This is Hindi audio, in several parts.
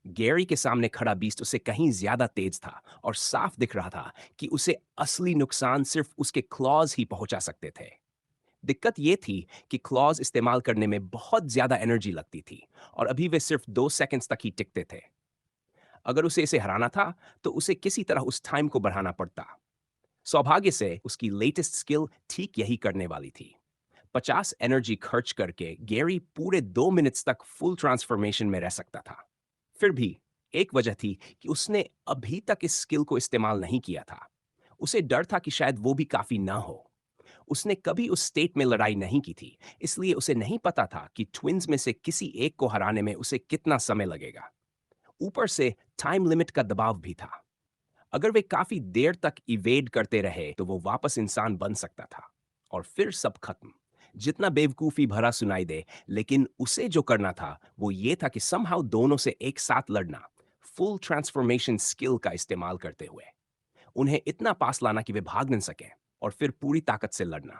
गैरी के सामने खड़ा बीस्ट उससे कहीं ज्यादा तेज था और साफ दिख रहा था कि उसे असली नुकसान सिर्फ उसके क्लॉज ही पहुंचा सकते थे। दिक्कत यह थी कि क्लॉज इस्तेमाल करने में बहुत ज्यादा एनर्जी लगती थी और अभी वे सिर्फ 2 सेकंड्स तक ही टिकते थे। अगर उसे इसे हराना था तो उसे किसी तरह उस टाइम को बढ़ाना पड़ता। सौभाग्य से उसकी लेटेस्ट स्किल ठीक यही करने वाली थी। 50 एनर्जी खर्च करके गैरी पूरे 2 मिनट्स तक फुल ट्रांसफॉर्मेशन में रह सकता था। फिर भी एक वजह थी कि उसने अभी तक इस स्किल को इस्तेमाल नहीं किया था। उसे डर था कि शायद वो भी काफी ना हो। उसने कभी उस स्टेट में लड़ाई नहीं की थी, इसलिए उसे नहीं पता था कि ट्विन्स में से किसी एक को हराने में उसे कितना समय लगेगा। ऊपर से टाइम लिमिट का दबाव भी था। अगर वे काफी देर तक इवेड करते रहे तो वो वापस इंसान बन सकता था और फिर सब खत्म। जितना बेवकूफी भरा सुनाई दे, लेकिन उसे जो करना था वो ये था कि समहाउ दोनों से एक साथ लड़ना, फुल ट्रांसफॉर्मेशन स्किल का इस्तेमाल करते हुए उन्हें इतना पास लाना कि वे भाग न सकें और फिर पूरी ताकत से लड़ना।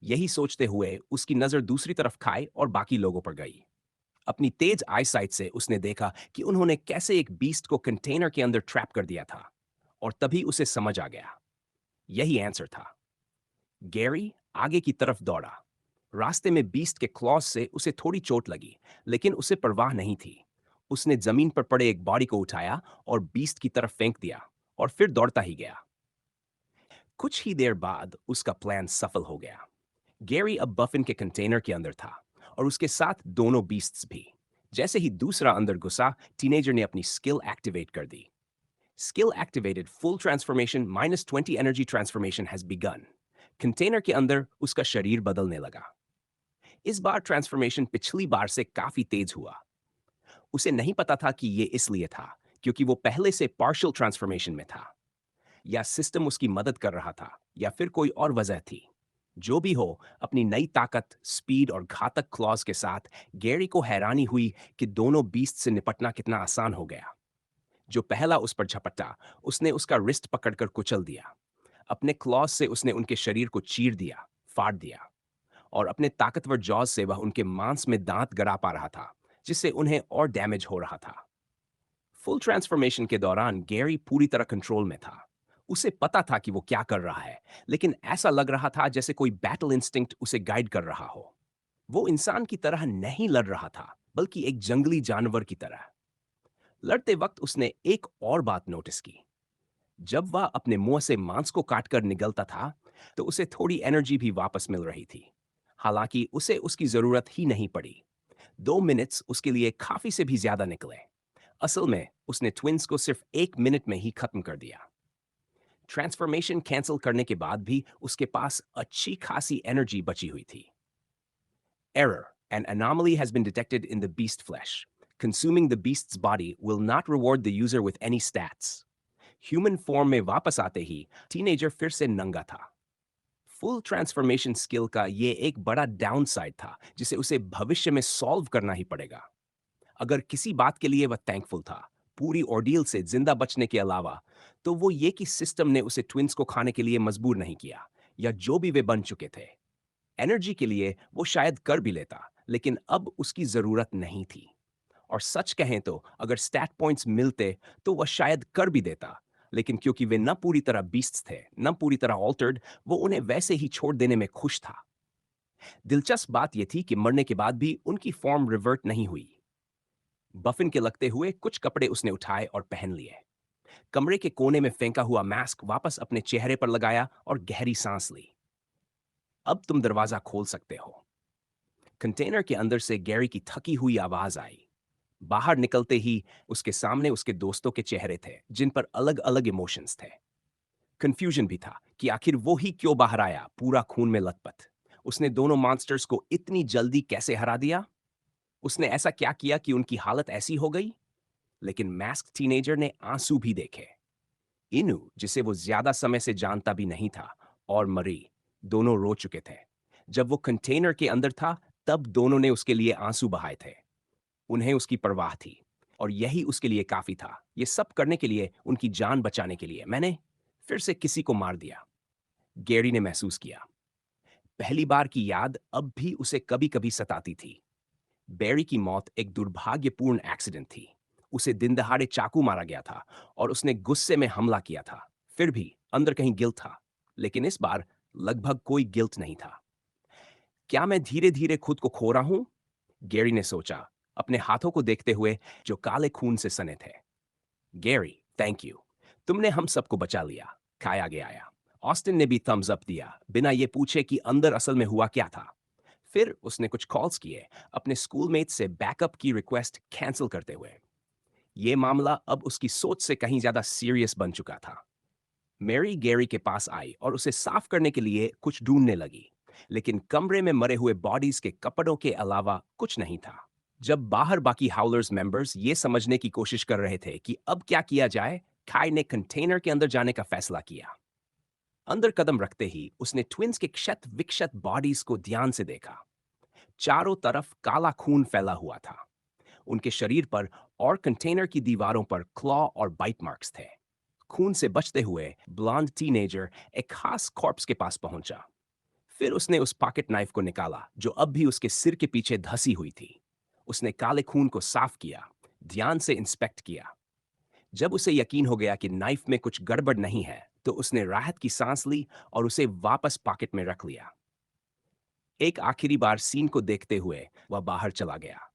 यही सोचते हुए उसकी नजर दूसरी तरफ खाई और बाकी लोगों पर गई। अपनी तेज आईसाइट से उसने देखा कि उन्होंने कैसे एक बीस्ट को कंटेनर के अंदर ट्रैप कर दिया था और तभी उसे समझ आ गया। यही आंसर था। गैरी आगे की तरफ दौड़ा। रास्ते में बीस्ट के क्लॉज से उसे थोड़ी चोट लगी, लेकिन उसे परवाह नहीं थी। उसने जमीन पर पड़े एक बॉडी को उठाया और बीस्ट की तरफ फेंक दिया और फिर दौड़ता ही गया। कुछ ही देर बाद उसका प्लान सफल हो गया। गैरी अब बफिन के कंटेनर के अंदर था और उसके साथ दोनों बीस्ट्स भी। जैसे ही दूसरा अंदर घुसा, टीनेजर ने अपनी स्किल एक्टिवेट कर दी। Skill activated full transformation -20 energy transformation has begun. Container के अंदर उसका शरीर बदलने लगा। इस बार ट्रांसफॉर्मेशन पिछली बार से काफी तेज हुआ। उसे नहीं पता था कि ये इसलिए था क्योंकि वो पहले से पार्शियल ट्रांसफॉर्मेशन में था, या सिस्टम उसकी मदद कर रहा था, या फिर कोई और वजह थी। जो भी हो, अपनी नई ताकत, स्पीड और घातक क्लॉज के साथ गैरी को हैरानी हुई कि दोनों बीस्ट से निपटना कितना आसान हो गया। जो पहला उस पर झपटा, उसने उसका रिस्ट पकड़कर कुचल दिया। अपने क्लॉज से उसने उनके शरीर को चीर दिया, फाड़ दिया, और अपने ताकतवर जॉज से वह उनके मांस में दांत गरा पा रहा था, जिससे उन्हें और डैमेज हो रहा था। फुल ट्रांसफॉर्मेशन के दौरान गैरी पूरी तरह कंट्रोल में था। उसे पता था कि वो क्या कर रहा है, लेकिन ऐसा लग रहा था जैसे कोई बैटल इंस्टिंक्ट उसे गाइड कर रहा हो। वो इंसान की तरह नहीं लड़ रहा था, बल्कि एक जंगली जानवर की तरह। लड़ते वक्त उसने एक और बात नोटिस की। जब वह अपने मुंह से मांस को काटकर निगलता था, तो उसे थोड़ी एनर्जी भी वापस मिल रही थी। हालांकि उसे उसकी जरूरत ही नहीं पड़ी। 2 मिनट्स उसके लिए काफी से भी ज्यादा निकले। असल में उसने ट्विंस को सिर्फ 1 मिनट में ही खत्म कर दिया। ट्रांसफॉर्मेशन कैंसिल करने के बाद भी उसके पास अच्छी खासी एनर्जी बची हुई थी। Error. An anomaly has been detected in the beast flesh. Consuming the beast's body will not reward the user with any stats. Human form में वापस आते ही टीनेजर फिर से नंगा था। फुल ट्रांसफॉर्मेशन स्किल का ये एक बड़ा डाउनसाइड था जिसे उसे भविष्य में सॉल्व करना ही पड़ेगा। अगर किसी बात के लिए वह थैंकफुल था, पूरी ऑर्डियल से जिंदा बचने के अलावा, तो वो ये कि सिस्टम ने उसे ट्विंस को खाने के लिए मजबूर नहीं किया, या जो भी वे बन चुके थे। एनर्जी के लिए वो शायद कर भी लेता, लेकिन अब उसकी जरूरत नहीं थी। और सच कहें तो अगर स्टैट पॉइंट्स मिलते तो वह शायद कर भी देता, लेकिन क्योंकि वे न पूरी तरह बीस्ट्स थे, न पूरी तरह ऑल्टर्ड, वो उन्हें वैसे ही छोड़ देने में खुश था। दिलचस्प बात यह थी कि मरने के बाद भी उनकी फॉर्म रिवर्ट नहीं हुई। बफिन के लगते हुए कुछ कपड़े उसने उठाए और पहन लिए। कमरे के कोने में फेंका हुआ मास्क वापस अपने चेहरे पर लगाया और गहरी सांस ली। अब तुम दरवाजा खोल सकते हो। कंटेनर के अंदर से गैरी की थकी हुई आवाज आई। बाहर निकलते ही उसके सामने उसके दोस्तों के चेहरे थे, जिन पर अलग अलग इमोशंस थे। कंफ्यूजन भी था कि आखिर वो ही क्यों बाहर आया, पूरा खून में लथपथ। उसने दोनों मॉन्स्टर्स को इतनी जल्दी कैसे हरा दिया? उसने ऐसा क्या किया कि उनकी हालत ऐसी हो गई? लेकिन मैस्क टीनेजर ने आंसू भी देखे। इनु, जिसे वो ज्यादा समय से जानता भी नहीं था, और मरी, दोनों रो चुके थे। जब वो कंटेनर के अंदर था, तब दोनों ने उसके लिए आंसू बहाए थे। उन्हें उसकी परवाह थी, और यही उसके लिए काफी था। ये सब करने के लिए, उनकी जान बचाने के लिए, मैंने फिर से किसी को मार दिया। गैरी ने महसूस किया। पहली बार की याद अब भी उसे कभी कभी सताती थी। बैरी की मौत एक दुर्भाग्यपूर्ण एक्सीडेंट थी, उसे दिन दहाड़े चाकू मारा गया था और उसने गुस्से में हमला किया था। फिर भी अंदर कहीं गिल्ट था, लेकिन इस बार लगभग कोई गिल्ट नहीं था। क्या मैं धीरे धीरे खुद को खो रहा हूं? गैरी ने सोचा, अपने हाथों को देखते हुए जो काले खून से सने थे। गैरी, थैंक यू, तुमने हम सबको बचा लिया। काय आगे आया। ऑस्टिन ने भी थम्स अप दिया, बिना ये पूछे कि अंदर असल में हुआ क्या था। फिर उसने कुछ कॉल्स किए, अपने स्कूलमेट से बैकअप की रिक्वेस्ट कैंसिल करते हुए। ये मामला अब उसकी सोच से कहीं ज्यादा सीरियस बन चुका था। मैरी गैरी के पास आई और उसे साफ करने के लिए कुछ ढूंढने लगी, लेकिन कमरे में मरे हुए बॉडीज के कपड़ों के अलावा कुछ नहीं था। जब बाहर बाकी हाउलर्स मेंबर्स ये समझने की कोशिश कर रहे थे कि अब क्या किया जाए, खाई ने कंटेनर के अंदर जाने का फैसला किया। अंदर कदम रखते ही उसने ट्विंस के क्षत विक्षत बॉडीज को ध्यान से देखा। चारों तरफ काला खून फैला हुआ था। उनके शरीर पर और कंटेनर की दीवारों पर क्लॉ और बाइट मार्क्स थे। खून से बचते हुए ब्लॉन्ड टीनेजर एक खास कॉर्प्स के पास पहुंचा। फिर उसने उस पॉकेट नाइफ को निकाला जो अब भी उसके सिर के पीछे धसी हुई थी। उसने काले खून को साफ किया, ध्यान से इंस्पेक्ट किया। जब उसे यकीन हो गया कि नाइफ में कुछ गड़बड़ नहीं है, तो उसने राहत की सांस ली और उसे वापस पॉकेट में रख लिया। एक आखिरी बार सीन को देखते हुए वह बाहर चला गया।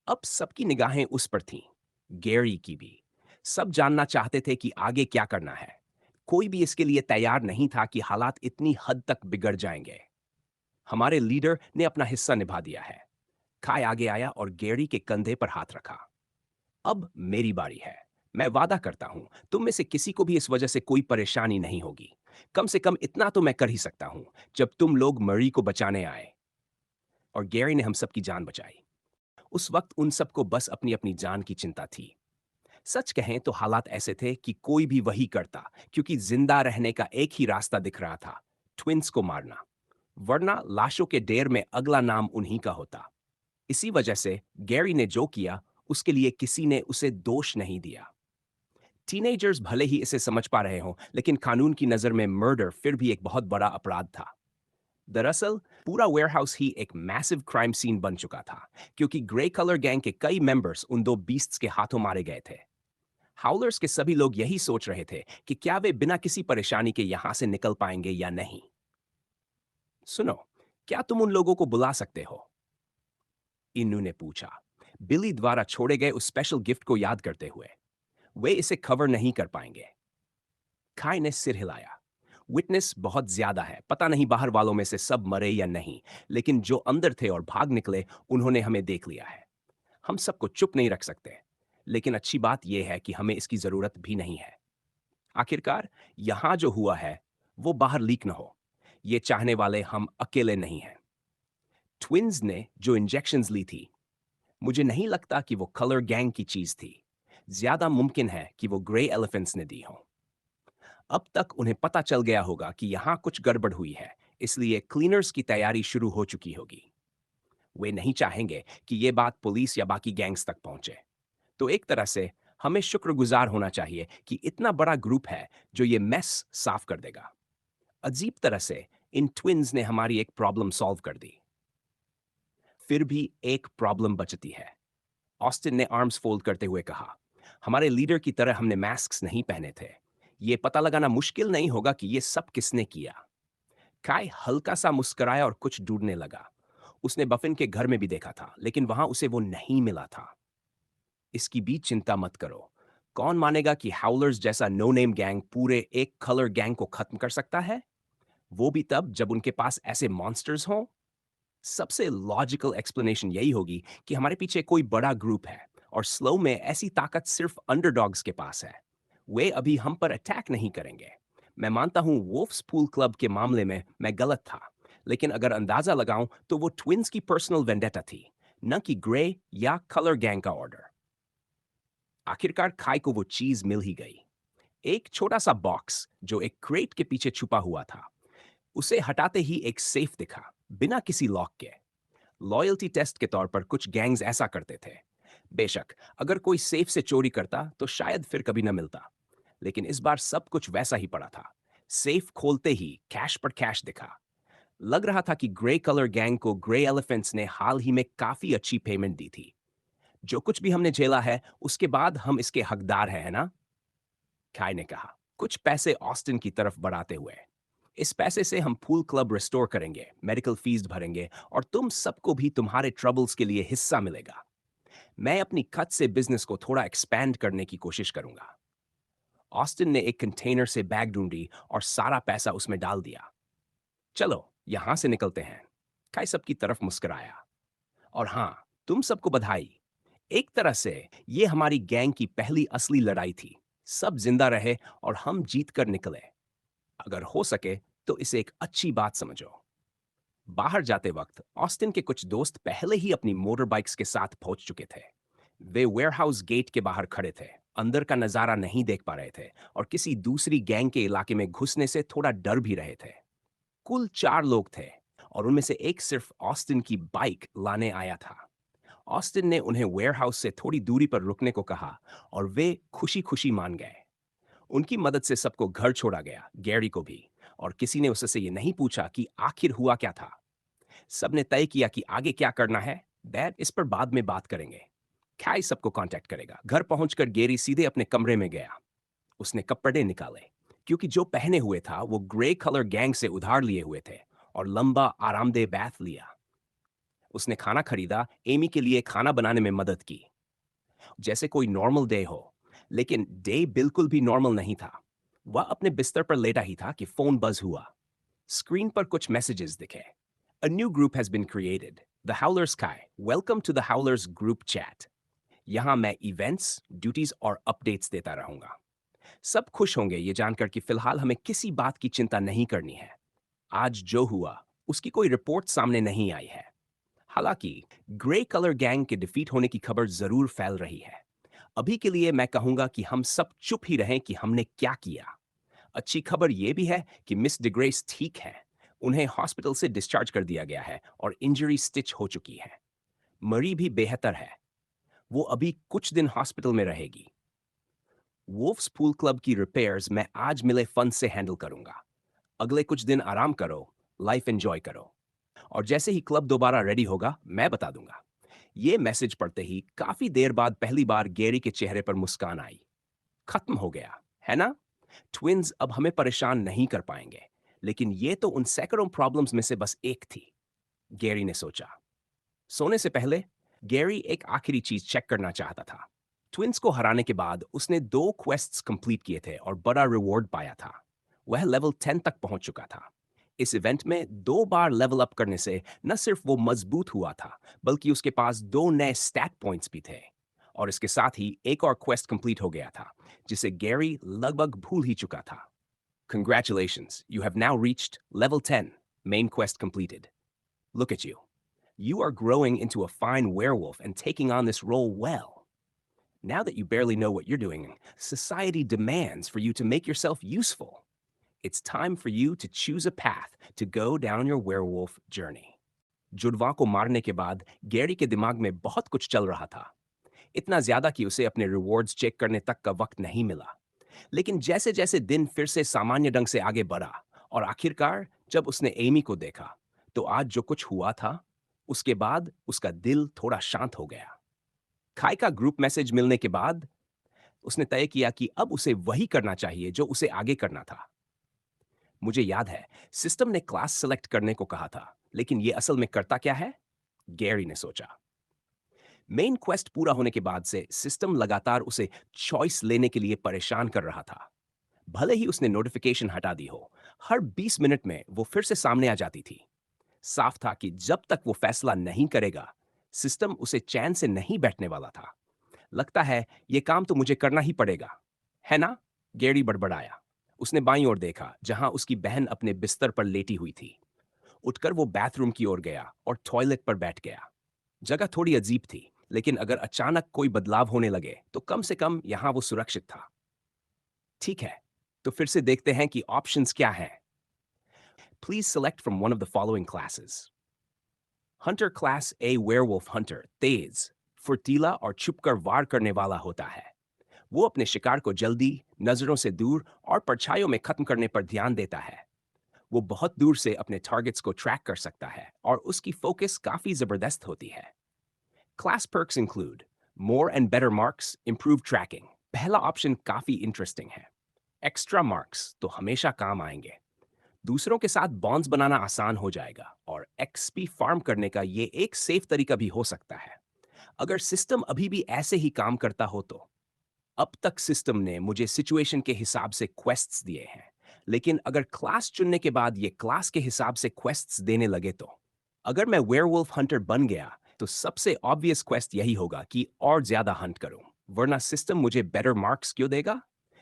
अब सबकी निगाहें उस पर थीं, गैरी की भी। सब जानना चाहते थे कि आगे क्या करना है। कोई भी इसके लिए तैयार नहीं था कि हालात इतनी हद तक बिगड़ जाएंगे। हमारे लीडर ने अपना हिस्सा निभा दिया है। काय आगे आया और गैरी के कंधे पर हाथ रखा। अब मेरी बारी है। मैं वादा करता हूं, तुम में से किसी को भी इस वजह से कोई परेशानी नहीं होगी। कम से कम इतना तो मैं कर ही सकता हूं, जब तुम लोग मरी को बचाने आए। और गैरी ने हम सबकी जान बचाई। उस वक्त उन सबको बस अपनी अपनी जान की चिंता थी। सच कहें तो हालात ऐसे थे कि कोई भी वही करता, क्योंकि जिंदा रहने का एक ही रास्ता दिख रहा था, ट्विंस को मारना। वरना लाशों के ढेर में अगला नाम उन्हीं का होता। इसी वजह से गैरी ने जो किया, उसके लिए किसी ने उसे दोष नहीं दिया। टीनेजर्स भले ही इसे समझ पा रहे हों, लेकिन कानून की नजर में मर्डर फिर भी एक बहुत बड़ा अपराध था। दरअसल पूरा वेयरहाउस ही एक मैसिव क्राइम सीन बन चुका था, क्योंकि ग्रे कलर गैंग के कई मेंबर्स उन दो बीस्ट्स के हाथों मारे गए थे। हाउलर्स के सभी लोग यही सोच रहे थे कि क्या वे बिना किसी परेशानी के यहां से निकल पाएंगे या नहीं। सुनो, क्या तुम उन लोगों को बुला सकते हो? इन्नू ने पूछा, बिली द्वारा छोड़े गए उस स्पेशल गिफ्ट को याद करते हुए। वे इसे कवर नहीं कर पाएंगे। खाई ने सिर हिलाया। विटनेस बहुत ज्यादा है, पता नहीं बाहर वालों में से सब मरे या नहीं, लेकिन जो अंदर थे और भाग निकले, उन्होंने हमें देख लिया है। हम सबको चुप नहीं रख सकते। लेकिन अच्छी बात यह है कि हमें इसकी जरूरत भी नहीं है। आखिरकार यहां जो हुआ है वो बाहर लीक न हो, ये चाहने वाले हम अकेले नहीं हैं। ट्विंस ने जो इंजेक्शंस ली थी, मुझे नहीं लगता कि वो कलर गैंग की चीज थी। ज्यादा मुमकिन है कि वो ग्रे एलिफेंट्स ने दी हो। अब तक उन्हें पता चल गया होगा कि यहां कुछ गड़बड़ हुई है, इसलिए क्लीनर्स की तैयारी शुरू हो चुकी होगी। वे नहीं चाहेंगे कि ये बात पुलिस या बाकी गैंग्स तक पहुंचे। तो एक तरह से हमें शुक्रगुजार होना चाहिए कि इतना बड़ा ग्रुप है जो ये मेस साफ कर देगा। अजीब तरह से इन ट्विन्स ने हमारी एक प्रॉब्लम सॉल्व कर दी। फिर भी एक प्रॉब्लम बचती है, ऑस्टिन ने आर्म्स फोल्ड करते हुए कहा। हमारे लीडर की तरह हमने मास्क नहीं पहने थे। ये पता लगाना मुश्किल नहीं होगा कि ये सब किसने किया। काय हल्का सा मुस्कुराया और कुछ ढूंढने लगा। उसने बफिन के घर में भी देखा था, लेकिन वहां उसे वो नहीं मिला था। इसकी भी चिंता मत करो। कौन मानेगा कि हाउलर्स जैसा नो नेम गैंग पूरे एक कलर गैंग को खत्म कर सकता है? वो भी तब जब उनके पास ऐसे मॉन्स्टर्स हों। सबसे लॉजिकल एक्सप्लेनेशन यही होगी कि हमारे पीछे कोई बड़ा ग्रुप है और स्लो में ऐसी ताकत सिर्फ अंडरडॉग्स के पास है। वे अभी हम पर अटैक नहीं करेंगे। मैं मानता हूं वोल्फ्स पूल क्लब के मामले में मैं गलत था, लेकिन अगर अंदाजा लगाऊं तो वो ट्विंस की पर्सनल वेंडेटा थी, न कि ग्रे या कलर गैंग का ऑर्डर। आखिरकार खाई को वो चीज मिल ही गई। एक छोटा सा बॉक्स जो एक क्रेट के पीछे छुपा हुआ था। उसे हटाते ही एक सेफ दिखा, बिना किसी लॉक के। लॉयल्टी टेस्ट के तौर पर कुछ गैंग्स ऐसा करते थे। बेशक अगर कोई सेफ से चोरी करता तो शायद फिर कभी न मिलता, लेकिन इस बार सब कुछ वैसा ही पड़ा था। सेफ खोलते ही कैश पर कैश दिखा। लग रहा था कि ग्रे कलर गैंग को ग्रे एलिफेंट्स ने हाल ही में काफी अच्छी पेमेंट दी थी। जो कुछ भी हमने झेला है उसके बाद हम इसके हकदार हैं, है ना? खाई ने कहा, कुछ पैसे ऑस्टिन की तरफ बढ़ाते हुए। इस पैसे से हम पूल क्लब रिस्टोर करेंगे, मेडिकल फीस भरेंगे और तुम सबको भी तुम्हारे ट्रबल्स के लिए हिस्सा मिलेगा। मैं अपनी कट से बिजनेस को थोड़ा एक्सपैंड करने की कोशिश करूंगा। ऑस्टिन ने एक कंटेनर से बैग ढूंढी और सारा पैसा उसमें डाल दिया। चलो यहां से निकलते हैं। काई सबकी तरफ मुस्कुराया। और हाँ, तुम सबको बधाई। एक तरह से ये हमारी गैंग की पहली असली लड़ाई थी। सब जिंदा रहे और हम जीत कर निकले। अगर हो सके तो इसे एक अच्छी बात समझो। बाहर जाते वक्त ऑस्टिन के कुछ दोस्त पहले ही अपनी मोटर बाइक्स के साथ पहुंच चुके थे। वे वेयरहाउस गेट के बाहर खड़े थे, अंदर का नजारा नहीं देख पा रहे थे और किसी दूसरी गैंग के इलाके में घुसने से थोड़ा डर भी रहे थे। कुल 4 लोग थे और उनमें से एक सिर्फ ऑस्टिन की बाइक लाने आया था। ऑस्टिन ने उन्हें वेयरहाउस से थोड़ी दूरी पर रुकने को कहा और वे खुशी खुशी मान गए। उनकी मदद से सबको घर छोड़ा गया, गैरी को भी, और किसी ने उससे ये नहीं पूछा कि आखिर हुआ क्या था। सबने तय किया कि आगे क्या करना है। दैट इस पर बाद में बात करेंगे। खाई सबको कांटेक्ट करेगा। घर पहुंचकर गेरी सीधे अपने कमरे में गया। उसने कपड़े निकाले, क्योंकि जो पहने हुए था वो ग्रे कलर गैंग से उधार लिए हुए थे, और लंबा आरामदेह बैथ लिया। उसने खाना खरीदा, एमी के लिए खाना बनाने में मदद की, जैसे कोई नॉर्मल डे हो। लेकिन डे बिल्कुल भी नॉर्मल नहीं था। वह अपने बिस्तर पर लेटा ही था कि फोन बज हुआ। स्क्रीन पर कुछ मैसेजेस दिखे। A new group has been created. The Howlers Kai. Welcome to the Howlers group chat. यहाँ मैं इवेंट्स, ड्यूटीज और अपडेट्स देता रहूंगा। सब खुश होंगे ये जानकर कि फिलहाल हमें किसी बात की चिंता नहीं करनी है। आज जो हुआ उसकी कोई रिपोर्ट सामने नहीं आई है। हालांकि ग्रे कलर गैंग के डिफीट होने की खबर जरूर फैल रही है। अभी के लिए मैं कहूंगा कि हम सब चुप ही रहें कि हमने क्या किया। अच्छी खबर यह भी है कि मिस डिग्रेस ठीक है। उन्हें हॉस्पिटल से डिस्चार्ज कर दिया गया है और इंजरी स्टिच हो चुकी है। मरी भी बेहतर है। वो अभी कुछ दिन हॉस्पिटल में रहेगी। वुल्फ्स पूल क्लब की रिपेयर्स मैं आज मिले फंड से हैंडल करूंगा। अगले कुछ दिन आराम करो, लाइफ एंजॉय करो, और जैसे ही क्लब दोबारा रेडी होगा मैं बता दूंगा। ये मैसेज पढ़ते ही काफी देर बाद पहली बार गैरी के चेहरे पर मुस्कान आई। खत्म हो गया, है ना? ट्विन्स अब हमें परेशान नहीं कर पाएंगे। लेकिन ये तो उन सैकड़ों प्रॉब्लम्स में से बस एक थी, गैरी ने सोचा। सोने से पहले गैरी एक आखिरी चीज चेक करना चाहता था। ट्विन्स को हराने के बाद उसने 2 क्वेस्ट्स कंप्लीट किए थे और बड़ा रिवॉर्ड पाया था। वह लेवल 10 तक पहुंच चुका था। इस इवेंट में 2 बार लेवल अप करने से न सिर्फ वो मजबूत हुआ था, बल्कि उसके पास 2 नए स्टैट पॉइंट्स भी थे। और इसके साथ ही एक और क्वेस्ट कंप्लीट हो गया था, जिसे गैरी लगभग भूल ही चुका था। Congratulations, you have now reached level 10, main quest completed. Look at you. You are growing into a fine werewolf and taking on this role well. Now that you barely know what you're doing, society demands for you to make yourself useful. It's time for you to choose a path to go down your werewolf journey. जुड़वा को मारने के बाद गैरी के दिमाग में बहुत कुछ चल रहा था। इतना ज्यादा कि उसे अपने रिवॉर्ड्स चेक करने तक का वक्त नहीं मिला। लेकिन जैसे जैसे दिन फिर से सामान्य ढंग से आगे बढ़ा और आखिरकार जब उसने एमी को देखा, तो आज जो कुछ हुआ था उसके बाद उसका दिल थोड़ा शांत हो गया। खाई का ग्रुप मैसेज मिलने के बाद उसने तय किया कि अब उसे वही करना चाहिए जो उसे आगे करना था। मुझे याद है, सिस्टम ने क्लास सेलेक्ट करने को कहा था, लेकिन ये असल में करता क्या है? गैरी ने सोचा। मेन क्वेस्ट पूरा होने के बाद से सिस्टम लगातार उसे चॉइस लेने के लिए परेशान कर रहा था। भले ही उसने नोटिफिकेशन हटा दी हो, हर 20 मिनट में वो फिर से सामने आ जाती थी। साफ था कि जब तक वो फैसला नहीं करेगा, सिस्टम उसे चैन से नहीं बैठने वाला था। लगता है ये काम तो मुझे करना ही पड़ेगा, है ना? गैरी बड़बड़ाया। उसने बाईं ओर देखा, जहां उसकी बहन अपने बिस्तर पर लेटी हुई थी। उठकर वो बाथरूम की ओर गया और टॉयलेट पर बैठ गया। जगह थोड़ी अजीब थी, लेकिन अगर अचानक कोई बदलाव होने लगे तो कम से कम यहां वो सुरक्षित था। ठीक है, तो फिर से देखते हैं कि ऑप्शंस क्या हैं। Please select from one of the following classes. Hunter class a werewolf hunter तेज, फुर्तीला और छुपकर वार करने वाला होता है। वो अपने शिकार को जल्दी, नजरों से दूर और परछाइयों में खत्म करने पर ध्यान देता है। वो बहुत दूर से अपने टारगेट्स को ट्रैक कर सकता है और उसकी फोकस काफी जबरदस्त होती है। Class perks include more and better marks, improve tracking. पहला ऑप्शन काफी इंटरेस्टिंग है। एक्स्ट्रा मार्क्स तो हमेशा काम आएंगे। दूसरों के साथ बॉन्ड्स बनाना आसान हो जाएगा और एक्सपी फार्म करने का ये एक सेफ तरीका भी हो सकता है, अगर सिस्टम अभी भी ऐसे ही काम करता हो तो। अब तक सिस्टम ने मुझे सिचुएशन के हिसाब से क्वेस्ट्स दिए हैं, लेकिन अगर क्लास चुनने के बाद ये क्लास के हिसाब से क्वेस्ट्स देने लगे तो। अगर मैं वेयरवुल्फ हंटर बन गया तो सबसे ऑब्वियस क्वेस्ट यही होगा कि और ज्यादा हंट करूं, वरना सिस्टम मुझे बेटर मार्क्स क्यों देगा?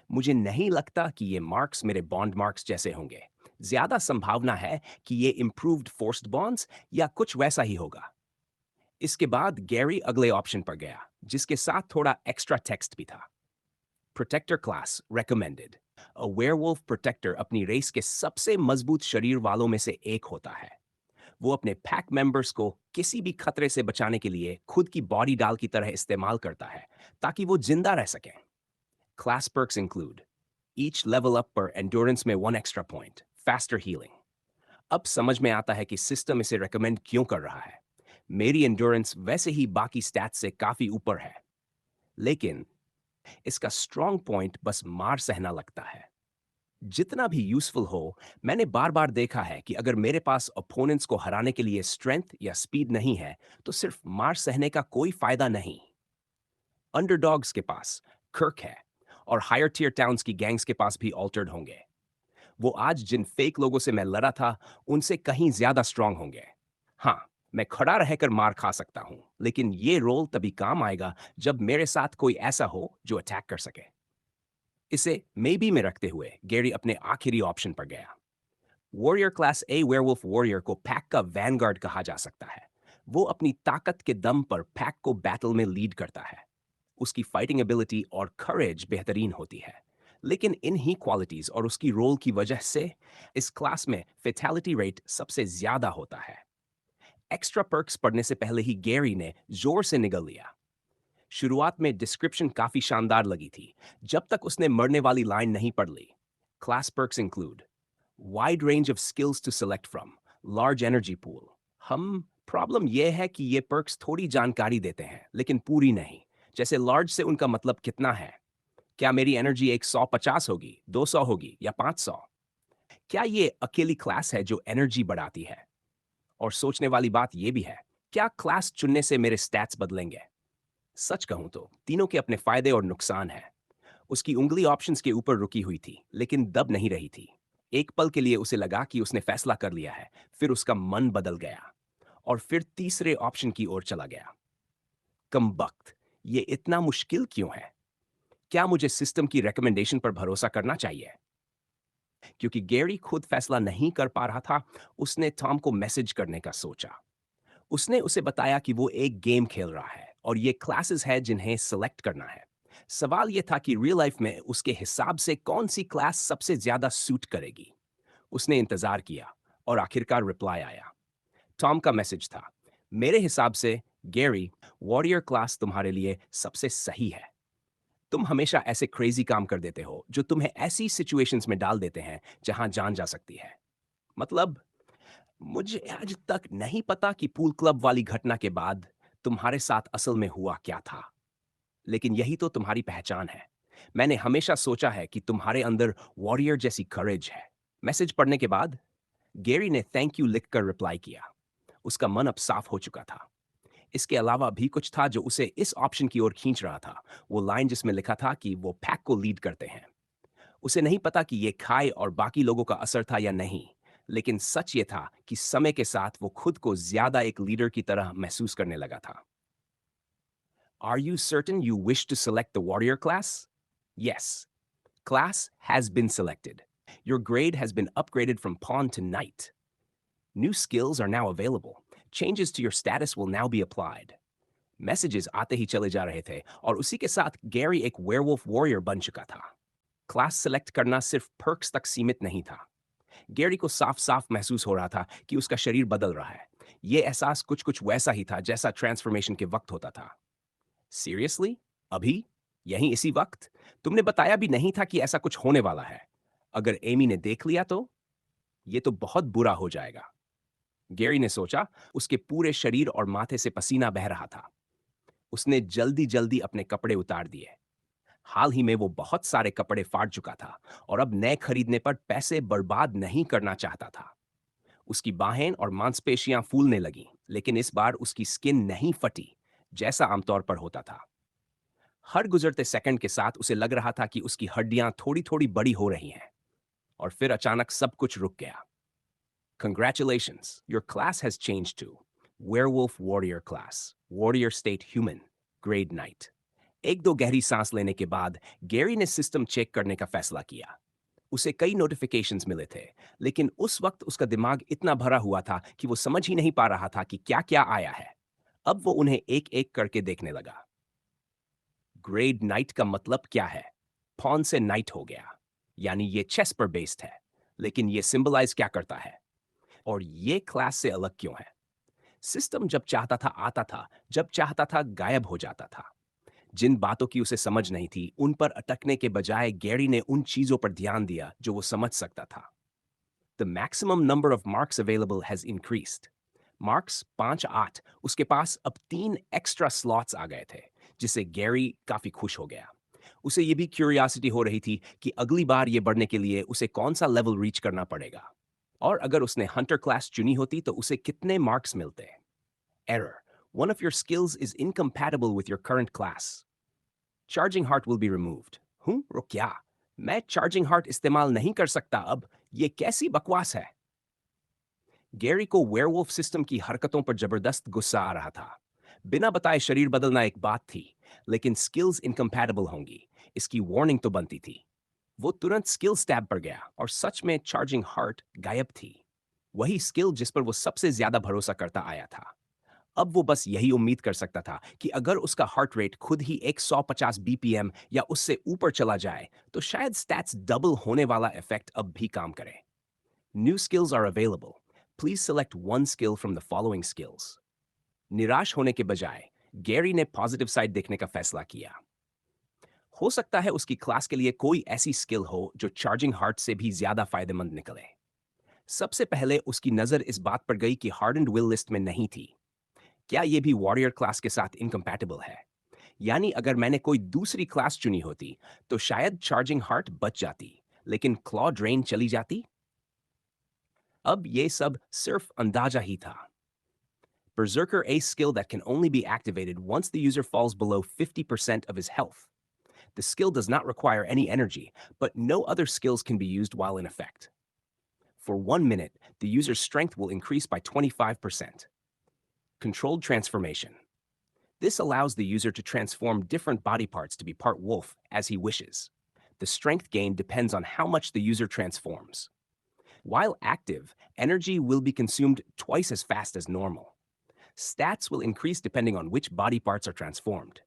मुझे नहीं लगता कि ये मार्क्स मेरे बॉन्ड मार्क्स जैसे होंगे। ज्यादा संभावना है कि ये इम्प्रूव्ड फोर्स्ड बॉन्ड्स या कुछ वैसा ही होगा। इसके बाद गैरी अगले ऑप्शन पर गया, जिसके साथ थोड़ा एक्स्ट्रा टेक्स्ट भी था। Protector class recommended. A werewolf protector अपनी रेस के सबसे मजबूत शरीर वालों में से एक होता है। वो अपने पैक मेंबर्स को किसी भी खतरे से बचाने के लिए खुद की बॉडी डाल की तरह इस्तेमाल करता है, ताकि वो जिंदा रह सकें। Class perks include each level up पर एंड्योरेंस में 1 एक्स्ट्रा पॉइंट, फास्टर हीलिंग। अब समझ में आता है कि सिस्टम इसे रेकमेंड क्यों कर रहा है। मेरी एंड्योरेंस वैसे ही बाकी स्टैट्स से काफी ऊपर है, लेकिन इसका स्ट्रॉन्ग पॉइंट बस मार सहना लगता है। जितना भी यूजफुल हो, मैंने बार बार देखा है कि अगर मेरे पास ओपोनेंट्स को हराने के लिए स्ट्रेंथ या स्पीड नहीं है, तो सिर्फ मार सहने का कोई फायदा नहीं। अंडरडॉग्स के पास कर्क है, और हायर टियर टाउन्स की गैंग्स के पास भी ऑल्टर्ड होंगे। वो आज जिन फेक लोगों से मैं लड़ा था, उनसे कहीं ज्यादा स्ट्रांग होंगे। हाँ, मैं खड़ा रहकर मार खा सकता हूं, लेकिन ये रोल तभी काम आएगा जब मेरे साथ कोई ऐसा हो जो अटैक कर सके। इसे मे बी में रखते हुए गैरी अपने आखिरी ऑप्शन पर गया। Warrior class a werewolf warrior को पैक का वैनगार्ड कहा जा सकता है। वो अपनी ताकत के दम पर पैक को बैटल में लीड करता है। उसकी फाइटिंग एबिलिटी और करेज बेहतरीन होती है, लेकिन इन ही क्वालिटीज और उसकी रोल की वजह से इस क्लास में फेटालिटी रेट सबसे ज्यादा होता है। एक्स्ट्रा पर्क्स पढ़ने से पहले ही गैरी ने जोर से निगल लिया। शुरुआत में डिस्क्रिप्शन काफी शानदार लगी थी, जब तक उसने मरने वाली लाइन नहीं पढ़ ली। Class perks include wide range of skills to select from, large energy pool. हम प्रॉब्लम यह है कि ये पर्क्स थोड़ी जानकारी देते हैं, लेकिन पूरी नहीं। जैसे लार्ज से उनका मतलब कितना है? क्या मेरी एनर्जी एक 150 होगी, 200 होगी या 500? क्या ये अकेली क्लास है जो एनर्जी बढ़ाती है? और सोचने वाली बात यह भी है, क्या क्लास चुनने से मेरे स्टैट्स बदलेंगे? सच कहूं तो तीनों के अपने फायदे और नुकसान हैं। उसकी उंगली ऑप्शंस के ऊपर रुकी हुई थी, लेकिन दब नहीं रही थी। एक पल के लिए उसे लगा कि उसने फैसला कर लिया है, फिर उसका मन बदल गया और फिर तीसरे ऑप्शन की ओर चला गया। कमबख्त, ये इतना मुश्किल क्यों है? क्या मुझे सिस्टम की रिकमेंडेशन पर भरोसा करना चाहिए? क्योंकि गैरी खुद फैसला नहीं कर पा रहा था, उसने टॉम को मैसेज करने का सोचा। उसने उसे बताया कि वो एक गेम खेल रहा है और ये क्लासेस है जिन्हें सेलेक्ट करना है। सवाल ये था कि रियल लाइफ में उसके हिसाब से कौन सी क्लास सबसे ज्यादा सूट करेगी। उसने इंतजार किया और आखिरकार रिप्लाई आया। टॉम का मैसेज था, मेरे हिसाब से गैरी, वॉरियर क्लास तुम्हारे लिए सबसे सही है। तुम हमेशा ऐसे क्रेजी काम कर देते हो जो तुम्हें ऐसी सिचुएशंस में डाल देते हैं जहां जान जा सकती है। मतलब, मुझे आज तक नहीं पता कि पूल क्लब वाली घटना के बाद तुम्हारे साथ असल में हुआ क्या था, लेकिन यही तो तुम्हारी पहचान है। मैंने हमेशा सोचा है कि तुम्हारे अंदर वॉरियर जैसी करेज है। मैसेज पढ़ने के बाद गैरी ने थैंक यू लिखकर रिप्लाई किया। उसका मन अब साफ हो चुका था। इसके अलावा भी कुछ था जो उसे इस ऑप्शन की ओर खींच रहा था। वो लाइन जिसमें लिखा था कि वो पैक को लीड करते हैं। उसे नहीं पता कि ये खाई और बाकी लोगों का असर था या नहीं, लेकिन सच ये था कि समय के साथ वो खुद को ज्यादा एक लीडर की तरह महसूस करने लगा था। Are you certain you wish to select the warrior class? Yes. Class has been selected. Your grade has been upgraded from pawn to knight. New skills are now available. Changes to your status will now be applied. Messages आते ही चले जा रहे थे और उसी के साथ गैरी एक वेयरवुल्फ वॉरियर बन चुका था। क्लास सेलेक्ट करना सिर्फ पर्क्स तक सीमित नहीं था। गैरी को साफ साफ महसूस हो रहा था कि उसका शरीर बदल रहा है। यह एहसास कुछ कुछ वैसा ही था जैसा ट्रांसफॉर्मेशन के वक्त होता था। सीरियसली? अभी? यहीं इसी वक्त? तुमने बताया भी नहीं था कि ऐसा कुछ होने वाला है। अगर एमी ने देख लिया तो? ये तो बहुत बुरा हो जाएगा। गैरी ने सोचा। उसके पूरे शरीर और माथे से पसीना बह रहा था। उसने जल्दी जल्दी अपने कपड़े उतार दिए। हाल ही में वो बहुत सारे कपड़े फाड़ चुका था और अब नए खरीदने पर पैसे बर्बाद नहीं करना चाहता था। उसकी बाहें और मांसपेशियां फूलने लगीं, लेकिन इस बार उसकी स्किन नहीं फटी, जैसा आमतौर पर होता था। हर गुजरते सेकंड के साथ उसे लग रहा था कि उसकी हड्डियां थोड़ी-थोड़ी बड़ी हो रही हैं और फिर अचानक सब कुछ रुक गया। Congratulations, your class has changed to Werewolf Warrior Class, Warrior State Human, Grade Night. एक दो गहरी सांस लेने के बाद गैरी ने सिस्टम चेक करने का फैसला किया। उसे कई नोटिफिकेशंस मिले थे, लेकिन उस वक्त उसका दिमाग इतना भरा हुआ था कि वो समझ ही नहीं पा रहा था कि क्या-क्या आया है। अब वो उन्हें एक-एक करके देखने लगा। ग्रेड नाइट का मतलब क्या है? पॉन से नाइट हो गया, यानी ये चेस पर बेस्ड है। लेकिन ये सिंबलाइज क्या करता है? और ये क्लास से अलग क्यों है? सिस्टम जब चाहता था आता था, जब चाहता था गायब हो जाता था। जिन बातों की उसे समझ नहीं थी, उन पर अटकने के बजाय गैरी ने उन चीजों पर ध्यान दिया जो वो समझ सकता था। The maximum number of marks available has increased. Marks 5-8, उसके पास अब 3 एक्स्ट्रा स्लॉट्स आ गए थे, जिससे गैरी काफी खुश हो गया। उसे ये भी क्यूरियोसिटी हो रही थी कि अगली बार ये बढ़ने के लिए उसे कौन सा लेवल रीच करना पड़ेगा, और अगर उसने हंटर क्लास चुनी होती तो उसे कितने मार्क्स मिलते। Error, one of your skills is incompatible with your current class. Charging heart will be removed. हूँ रुक, मैं चार्जिंग हार्ट इस्तेमाल नहीं कर सकता अब? ये कैसी बकवास है? गैरी को वेयरवुल्फ सिस्टम की हरकतों पर जबरदस्त गुस्सा आ रहा था। बिना बताए शरीर बदलना एक बात थी, लेकिन स्किल्स इनकम्पैटिबल होंगी, इसकी वार्निंग तो बनती थी। वो तुरंत स्किल टैब पर गया और सच में चार्जिंग हार्ट गायब थी। वही स्किल जिस पर वो सबसे ज्यादा भरोसा करता आया था। अब वो बस यही उम्मीद कर सकता था कि अगर उसका हार्ट रेट खुद ही 150 बीपीएम या उससे ऊपर चला जाए, तो शायद स्टैट्स डबल होने वाला इफेक्ट अब भी काम करे। New skills are available. Please select one skill from the following skills. निराश होने के बजाय गैरी ने पॉजिटिव साइड देखने का फैसला किया। हो सकता है उसकी क्लास के लिए कोई ऐसी स्किल हो जो चार्जिंग हार्ट से भी ज्यादा फायदेमंद निकले। सबसे पहले उसकी नजर इस बात पर गई कि हार्ड विल लिस्ट में नहीं थी। क्या ये भी वॉरियर क्लास के साथ इनकम्पैटिबल है? यानी अगर मैंने कोई दूसरी क्लास चुनी होती, तो शायद चार्जिंग हार्ट बच जाती, लेकिन क्लॉ ड्रेन चली जाती। अब ये सब सिर्फ अंदाजा ही था। Berserker, a skill that can only be activated once the user falls below 50% of his health. The skill does not require any energy, but no other skills can be used while in effect. For 1 minute, the user's strength will increase by 25%. Controlled transformation. This allows the user to transform different body parts to be part wolf as he wishes. The strength gain depends on how much the user transforms. While active, energy will be consumed twice as fast as normal. Stats will increase depending on which body parts are transformed.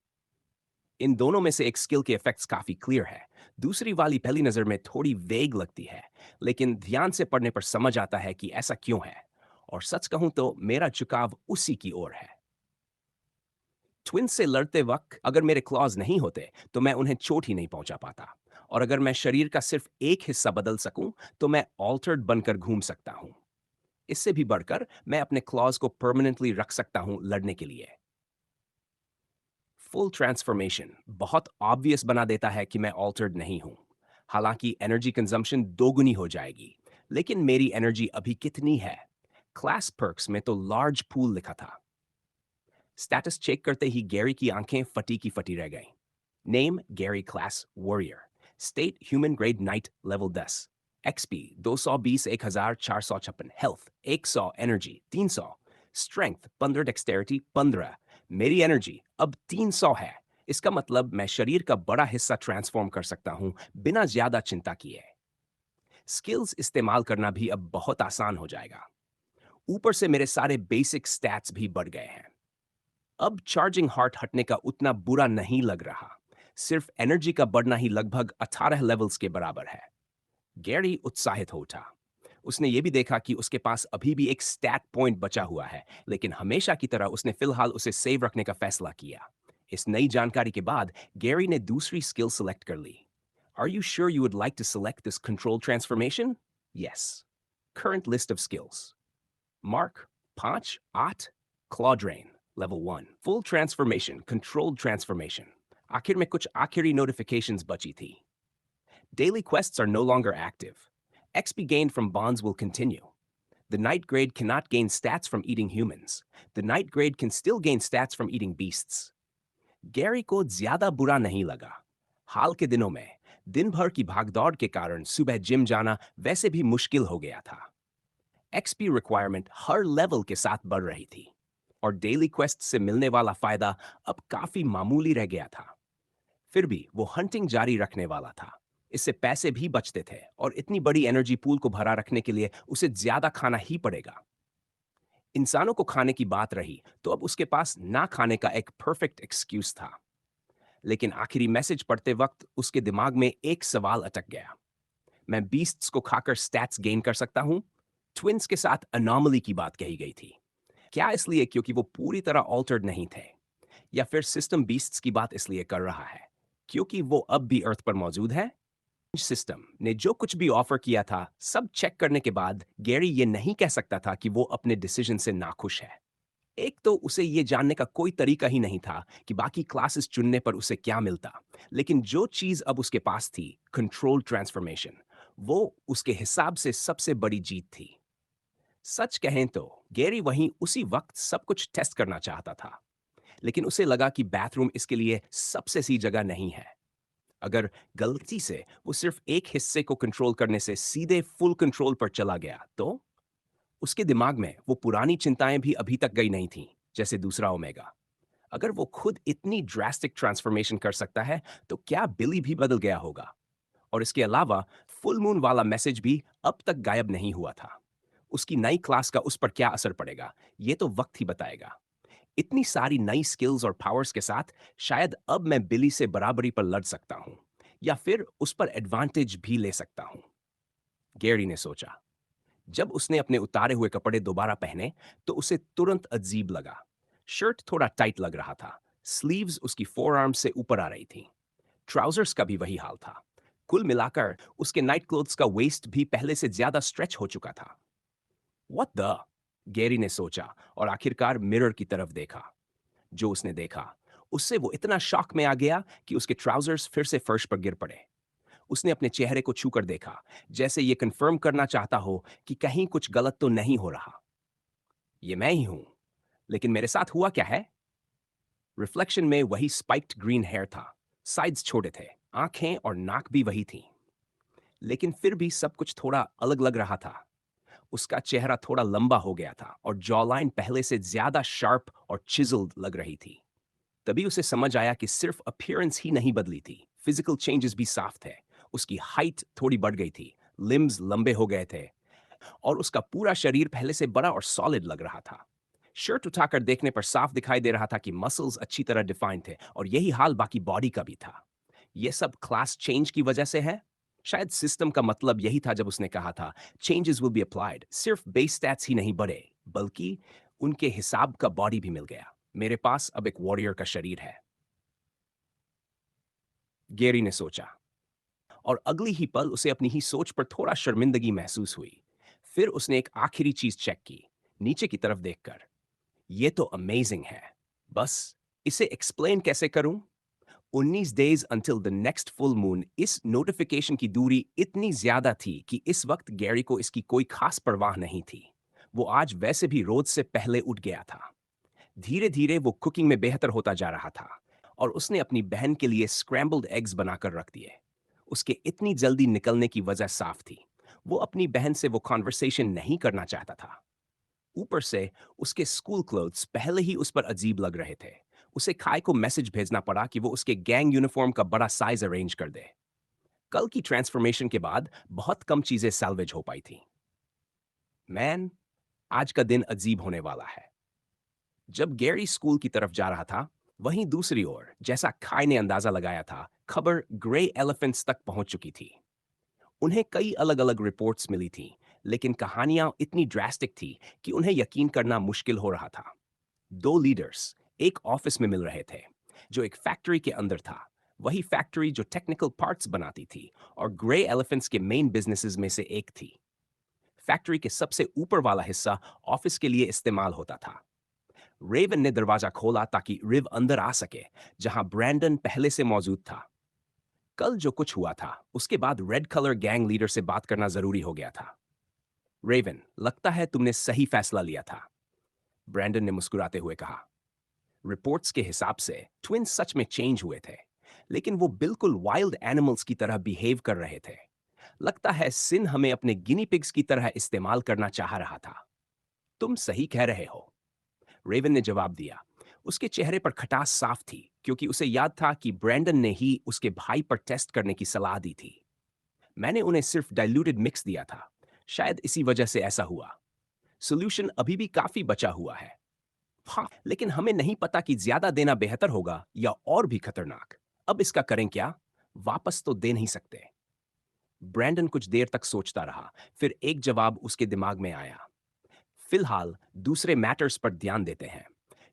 इन दोनों में से एक स्किल के इफेक्ट्स काफी क्लियर है। दूसरी वाली पहली नजर में थोड़ी वेग लगती है, लेकिन ध्यान से पढ़ने पर समझ आता है कि ऐसा क्यों है। और सच कहूं तो मेरा झुकाव उसी की ओर है। ट्विंस से लड़ते वक्त अगर मेरे क्लॉज नहीं होते, तो मैं उन्हें चोट ही नहीं पहुंचा पाता। और अगर मैं शरीर का सिर्फ एक हिस्सा बदल सकूं, तो मैं ऑल्टर्ड बनकर घूम सकता हूं। इससे भी बढ़कर मैं अपने क्लॉज को परमानेंटली रख सकता हूं लड़ने के लिए। फुल ट्रांसफॉर्मेशन बहुत ऑब्वियस बना देता है कि मैं ऑल्टर्ड नहीं हूं। हालांकि एनर्जी कंजम्पशन दोगुनी हो जाएगी, लेकिन मेरी एनर्जी अभी कितनी है? क्लास पर्क्स में तो लार्ज पूल लिखा था। स्टेटस चेक करते ही गैरी की आंखें फटी की फटी रह गईं। Name Gary class warrior. State human grade night level 10। XP 220 1456। Health 100। Energy 300। Strength 15। Dexterity 15। मेरी एनर्जी अब 300 है। इसका मतलब मैं शरीर का बड़ा हिस्सा ट्रांसफॉर्म कर सकता हूं बिना ज्यादा चिंता किए। स्किल्स इस्तेमाल करना भी अब बहुत आसान हो जाएगा। ऊपर से मेरे सारे बेसिक स्टैट्स भी बढ़ गए हैं। अब चार्जिंग हार्ट हटने का उतना बुरा नहीं लग रहा। सिर्फ एनर्जी का बढ़ना ही लगभग 18 लेवल्स के बराबर है। गैरी उत्साहित हो उठा। उसने ये भी देखा कि उसके पास अभी भी एक स्टैट पॉइंट बचा हुआ है, लेकिन हमेशा की तरह उसने फिलहाल उसे सेव रखने का फैसला किया। इस नई जानकारी के बाद गैरी ने दूसरी स्किल सेलेक्ट कर ली। Are you sure you would like to select this controlled transformation? Yes. Current list of skills. Mark 5-8 Claw Drain. Level 1 Full Transformation, Controlled Transformation. आखिर में कुछ आखिरी notifications बची थी. Daily quests are no longer active. XP gained from bonds will continue. The night grade cannot gain stats from eating humans. The night grade can still gain stats from eating beasts. Gary को ज्यादा बुरा नहीं लगा. हाल के दिनों में दिन भर की भागदौड़ के कारण सुबह जिम जाना वैसे भी मुश्किल हो गया था. एक्सपी रिक्वायरमेंट हर लेवल के साथ बढ़ रही थी और डेली क्वेस्ट से मिलने वाला फायदा अब काफी मामूली रह गया था. फिर भी वो हंटिंग जारी रखने वाला था. इससे पैसे भी बचते थे और इतनी बड़ी एनर्जी पूल को भरा रखने के लिए उसे ज्यादा खाना ही पड़ेगा. इंसानों को खाने की बात रही तो अब उसके पास ना खाने का एक परफेक्ट एक्सक्यूज था. लेकिन आखिरी मैसेज पढ़ते वक्त उसके दिमाग में एक सवाल अटक गया. मैं बीस्ट्स को खाकर स्टैट्स गेन कर सकता हूं? ट्विंस के साथ अनॉमली की बात कही गई थी. क्या इसलिए क्योंकि वो पूरी तरह ऑल्टर्ड नहीं थे, या फिर सिस्टम बीस्ट्स की बात इसलिए कर रहा है क्योंकि वो अब भी अर्थ पर मौजूद है? सिस्टम ने जो कुछ भी ऑफर किया था सब चेक करने के बाद गैरी ये नहीं कह सकता था कि वो अपने डिसीजन से नाखुश है. एक तो उसे ये जानने का कोई तरीका ही नहीं था कि बाकी क्लासेस चुनने पर उसे क्या मिलता, लेकिन जो चीज अब उसके पास थी, कंट्रोल ट्रांसफॉर्मेशन, वो उसके हिसाब से सबसे बड़ी जीत थी. सच कहें तो गैरी वहीं उसी वक्त सब कुछ टेस्ट करना चाहता था, लेकिन उसे लगा कि बाथरूम इसके लिए सबसे सही जगह नहीं है. अगर गलती से वो सिर्फ एक हिस्से को कंट्रोल करने से सीधे फुल कंट्रोल पर चला गया तो उसके दिमाग में वो पुरानी चिंताएं भी अभी तक गई नहीं थीं, जैसे दूसरा ओमेगा. अगर वो खुद इतनी ड्रास्टिक ट्रांसफॉर्मेशन कर सकता है तो क्या बिली भी बदल गया होगा? और इसके अलावा फुल मून वाला मैसेज भी अब तक गायब नहीं हुआ था. उसकी नई क्लास का उस पर क्या असर पड़ेगा, ये तो वक्त ही बताएगा. इतनी सारी नई स्किल्स और पावर्स के साथ शायद अब मैं बिली से बराबरी पर लड़ सकता हूं, या फिर उस पर एडवांटेज भी ले सकता हूं. गैरी ने सोचा. जब उसने अपने उतारे हुए कपड़े दोबारा पहने तो उसे तुरंत अजीब लगा. शर्ट थोड़ा टाइट लग रहा था. स्लीव्स उसकी फोर आर्म से ऊपर आ रही थी. ट्राउजर्स का भी वही हाल था. कुल मिलाकर उसके नाइट क्लोथ्स का वेस्ट भी पहले से ज्यादा स्ट्रेच हो चुका था. What the? गैरी ने सोचा और आखिरकार मिरर की तरफ देखा. जो उसने देखा उससे वो इतना शॉक में आ गया कि उसके ट्राउजर्स फिर से फर्श पर गिर पड़े. उसने अपने चेहरे को छूकर देखा, जैसे ये कंफर्म करना चाहता हो कि कहीं कुछ गलत तो नहीं हो रहा. ये मैं ही हूं, लेकिन मेरे साथ हुआ क्या है? रिफ्लेक्शन में वही स्पाइक्ड ग्रीन हेयर था. साइड्स छोटे थे. आंखें और नाक भी वही थी. लेकिन फिर भी सब कुछ थोड़ा अलग लग रहा था. उसका चेहरा थोड़ा लंबा हो गया था और जॉलाइन पहले से ज्यादा शार्प और चिजल्ड लग रही थी. तभी उसे समझ आया कि सिर्फ अपीयरेंस ही नहीं बदली थी, फिजिकल चेंजेस भी साफ थे. उसकी हाइट थोड़ी बढ़ गई थी. लिम्स लंबे हो गए थे और उसका पूरा शरीर पहले से बड़ा और सॉलिड लग रहा था. शर्ट उठाकर देखने पर साफ दिखाई दे रहा था कि मसल्स अच्छी तरह डिफाइंड थे और यही हाल बाकी बॉडी का भी था. यह सब क्लास चेंज की वजह से है. शायद सिस्टम का मतलब यही था जब उसने कहा था चेंजेस विल बी अप्लाइड. सिर्फ बेस स्टैट्स ही नहीं बढ़े, बल्कि उनके हिसाब का बॉडी भी मिल गया. मेरे पास अब एक वॉरियर का शरीर है, गैरी ने सोचा. और अगली ही पल उसे अपनी ही सोच पर थोड़ा शर्मिंदगी महसूस हुई. फिर उसने एक आखिरी चीज चेक की, नीचे की तरफ देखकर. ये तो अमेजिंग है. बस इसे एक्सप्लेन कैसे करूं? 19 days until the next full moon. इस नोटिफिकेशन की दूरी इतनी ज्यादा थी कि इस वक्त गैरी को इसकी कोई खास परवाह नहीं थी. वो आज वैसे भी रोज से पहले उठ गया था. धीरे धीरे वो कुकिंग में बेहतर होता जा रहा था और उसने अपनी बहन के लिए स्क्रैम्बल्ड एग्स बनाकर रख दिए. उसके इतनी जल्दी निकलने की वजह साफ थी. वो अपनी बहन से वो कॉन्वर्सेशन नहीं करना चाहता था. ऊपर से उसके स्कूल क्लोथ्स पहले ही उस पर अजीब लग रहे थे. उसे खाई को मैसेज भेजना पड़ा कि वो उसके गैंग यूनिफॉर्म का बड़ा साइज अरेंज कर दे. कल की ट्रांसफॉर्मेशन के बाद बहुत कम चीजें सैल्वेज हो पाई थी. मैन, आज का दिन अजीब होने वाला है. जब गैरी स्कूल की तरफ जा रहा था, वहीं दूसरी ओर, जैसा खाई ने अंदाजा लगाया था, खबर ग्रे एलिफेंट्स तक पहुंच चुकी थी. उन्हें कई अलग-अलग रिपोर्ट्स मिली थीं, लेकिन कहानियां इतनी ड्रास्टिक थी कि उन्हें यकीन करना मुश्किल हो रहा था. दो लीडर्स एक ऑफिस में मिल रहे थे, जो एक फैक्ट्री के अंदर था. वही फैक्ट्री जो टेक्निकल पार्ट्स बनाती थी और ग्रे एलिफेंट्स के मेन बिजनेसेस में से एक थी. फैक्ट्री के सबसे ऊपर वाला हिस्सा ऑफिस के लिए इस्तेमाल होता था. रेवन ने दरवाजा खोला ताकि रिव अंदर आ सके, जहां ब्रैंडन पहले से मौजूद था। कल जो कुछ हुआ था, उसके बाद रेड कलर गैंग लीडर से बात करना जरूरी हो गया था। रेवन, लगता है तुमने सही फैसला लिया था, ब्रैंडन ने मुस्कुराते हुए कहा। रिपोर्ट्स के हिसाब से ट्विंस सच में चेंज हुए थे, लेकिन वो बिल्कुल वाइल्ड एनिमल्स की तरह बिहेव कर रहे थे। लगता है सिन हमें अपने गिनी पिग्स की तरह इस्तेमाल करना चाह रहा था। तुम सही कह रहे हो, रेवन ने जवाब दिया। उसके चेहरे पर खटास साफ थी, क्योंकि उसे याद था कि ब्रैंडन ने ही उसके भाई पर टेस्ट करने की सलाह दी थी। मैंने उन्हें सिर्फ डाइल्यूटेड मिक्स दिया था, शायद इसी वजह से ऐसा हुआ। सोल्यूशन अभी भी काफी बचा हुआ है। हाँ, लेकिन हमें नहीं पता कि ज्यादा देना बेहतर होगा या और भी खतरनाक। अब इसका करें क्या? वापस तो दे नहीं सकते। ब्रैंडन कुछ देर तक सोचता रहा, फिर एक जवाब उसके दिमाग में आया। फिलहाल दूसरे मैटर्स पर ध्यान देते हैं।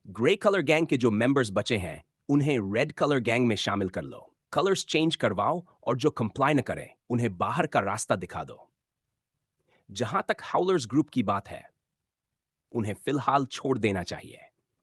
ग्रे कलर गैंग के जो मेंबर्स बचे हैं, उन्हें रेड कलर गैंग में शामिल कर लो। कलर्स चेंज करवाओ और जो कंप्लाई न करें, उन्हें बाहर का रास्ता दिखा दो। जहां तक हाउलर्स ग्रुप की बात है, उन्हें फिलहाल छोड़ देना चाहिए।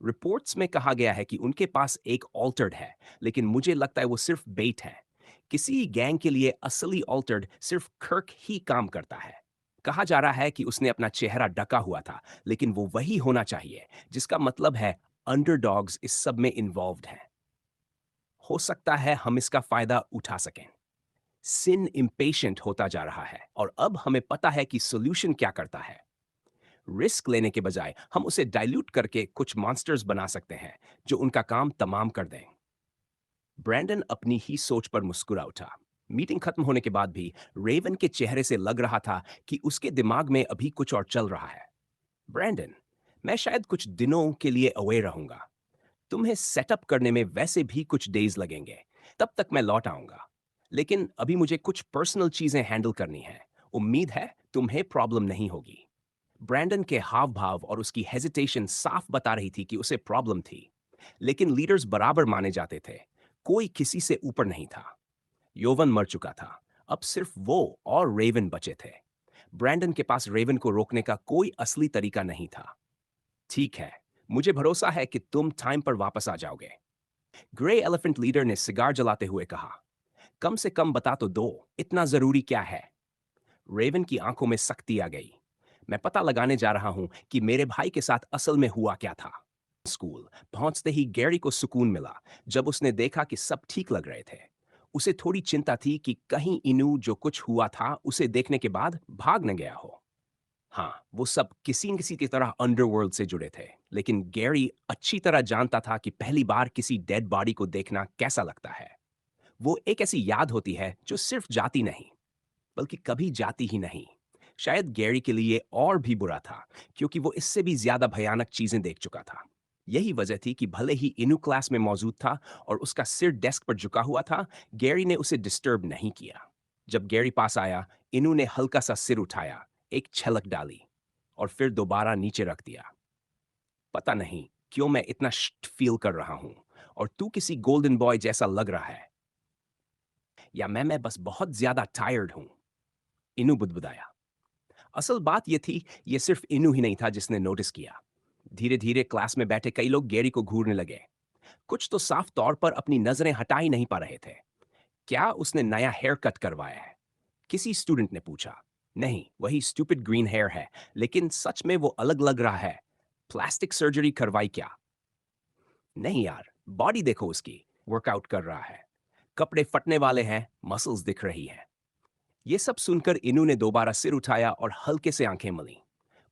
रिपोर्ट्स में कहा गया है कि उनके पास एक ऑल्टर्ड है, लेकिन मुझे लगता है वो सिर्फ बेट है। किसी गैंग के लिए असली ऑल्टर्ड सिर्फ कर्क ही काम करता है। कहा जा रहा है कि उसने अपना चेहरा ढका हुआ था, लेकिन वो वही होना चाहिए, जिसका मतलब है अंडरडॉग्स इस सब में इन्वॉल्व्ड हैं। हो सकता है हम इसका फायदा उठा सकें। सिन इम्पेशेंट होता जा रहा है और अब हमें पता है कि सोल्यूशन क्या करता है। रिस्क लेने के बजाय हम उसे डाइल्यूट करके कुछ मॉन्स्टर्स बना सकते हैं जो उनका काम तमाम कर दें। ब्रैंडन अपनी ही सोच पर मुस्कुरा उठा। मीटिंग खत्म होने के बाद भी रेवन के चेहरे से लग रहा था कि उसके दिमाग में अभी कुछ और चल रहा है। ब्रैंडन, मैं शायद कुछ दिनों के लिए अवे रहूंगा। तुम्हें सेटअप करने में वैसे भी कुछ डेज लगेंगे। तब तक मैं लौट आऊंगा। लेकिन अभी मुझे कुछ पर्सनल चीजें हैंडल करनी है। उम्मीद है तुम्हें प्रॉब्लम नहीं होगी। ब्रैंडन के हाव भाव और उसकी हेजिटेशन साफ बता रही थी कि उसे प्रॉब्लम थी। लेकिन लीडर्स बराबर माने जाते थे। कोई किसी से ऊपर नहीं था। योवन मर चुका था। अब सिर्फ वो और रेवन बचे थे। ब्रैंडन के पास रेवन को रोकने का कोई असली तरीका नहीं था। ठीक है, मुझे भरोसा है कि तुम टाइम पर वापस आ जाओगे, ग्रे एलिफेंट लीडर ने सिगार जलाते हुए कहा। कम से कम बता तो दो, इतना जरूरी क्या है? रेवन की आंखों में सख्ती आ गई। मैं पता लगाने जा रहा हूं कि मेरे भाई के साथ असल में हुआ क्या था। स्कूल पहुंचते ही गैरी को सुकून मिला जब उसने देखा कि सब ठीक लग रहे थे। उसे थोड़ी चिंता थी कि कहीं इनू जो कुछ हुआ था उसे देखने के बाद भाग न गया हो। हाँ, वो सब किसी न किसी की तरह अंडरवर्ल्ड से जुड़े थे, लेकिन गैरी अच्छी तरह जानता था कि पहली बार किसी डेड बॉडी को देखना कैसा लगता है। वो एक ऐसी याद होती है जो सिर्फ जाती नहीं, बल्कि कभी जाती ही नहीं। शायद गैरी के लिए और भी बुरा था, क्योंकि वो इससे भी ज्यादा भयानक चीजें देख चुका था। यही वजह थी कि भले ही इनू क्लास में मौजूद था और उसका सिर डेस्क पर झुका हुआ था, गैरी ने उसे डिस्टर्ब नहीं किया। जब गैरी पास आया, इनू ने हल्का सा सिर उठाया, एक छलक डाली और फिर दोबारा नीचे रख दिया। पता नहीं क्यों मैं इतना फील कर रहा हूं और तू किसी गोल्डन बॉय जैसा लग रहा है। या मैं बस बहुत ज्यादा टायर्ड हूं, इनू बुदबुदाया। असल बात यह थी, ये सिर्फ इनू ही नहीं था जिसने नोटिस किया। धीरे धीरे क्लास में बैठे कई लोग गैरी को घूरने लगे। कुछ तो साफ तौर पर अपनी नजरें हटा ही नहीं पा रहे थे। क्या उसने नया हेयर कट करवाया है? किसी स्टूडेंट ने पूछा। नहीं, वही स्टूपिड ग्रीन हेयर है, लेकिन सच में वो अलग लग रहा है। प्लास्टिक सर्जरी करवाई क्या? नहीं यार, बॉडी देखो उसकी, वर्कआउट कर रहा है। कपड़े फटने वाले हैं, मसल्स दिख रही है। ये सब सुनकर इनू ने दोबारा सिर उठाया और हल्के से आंखें मली।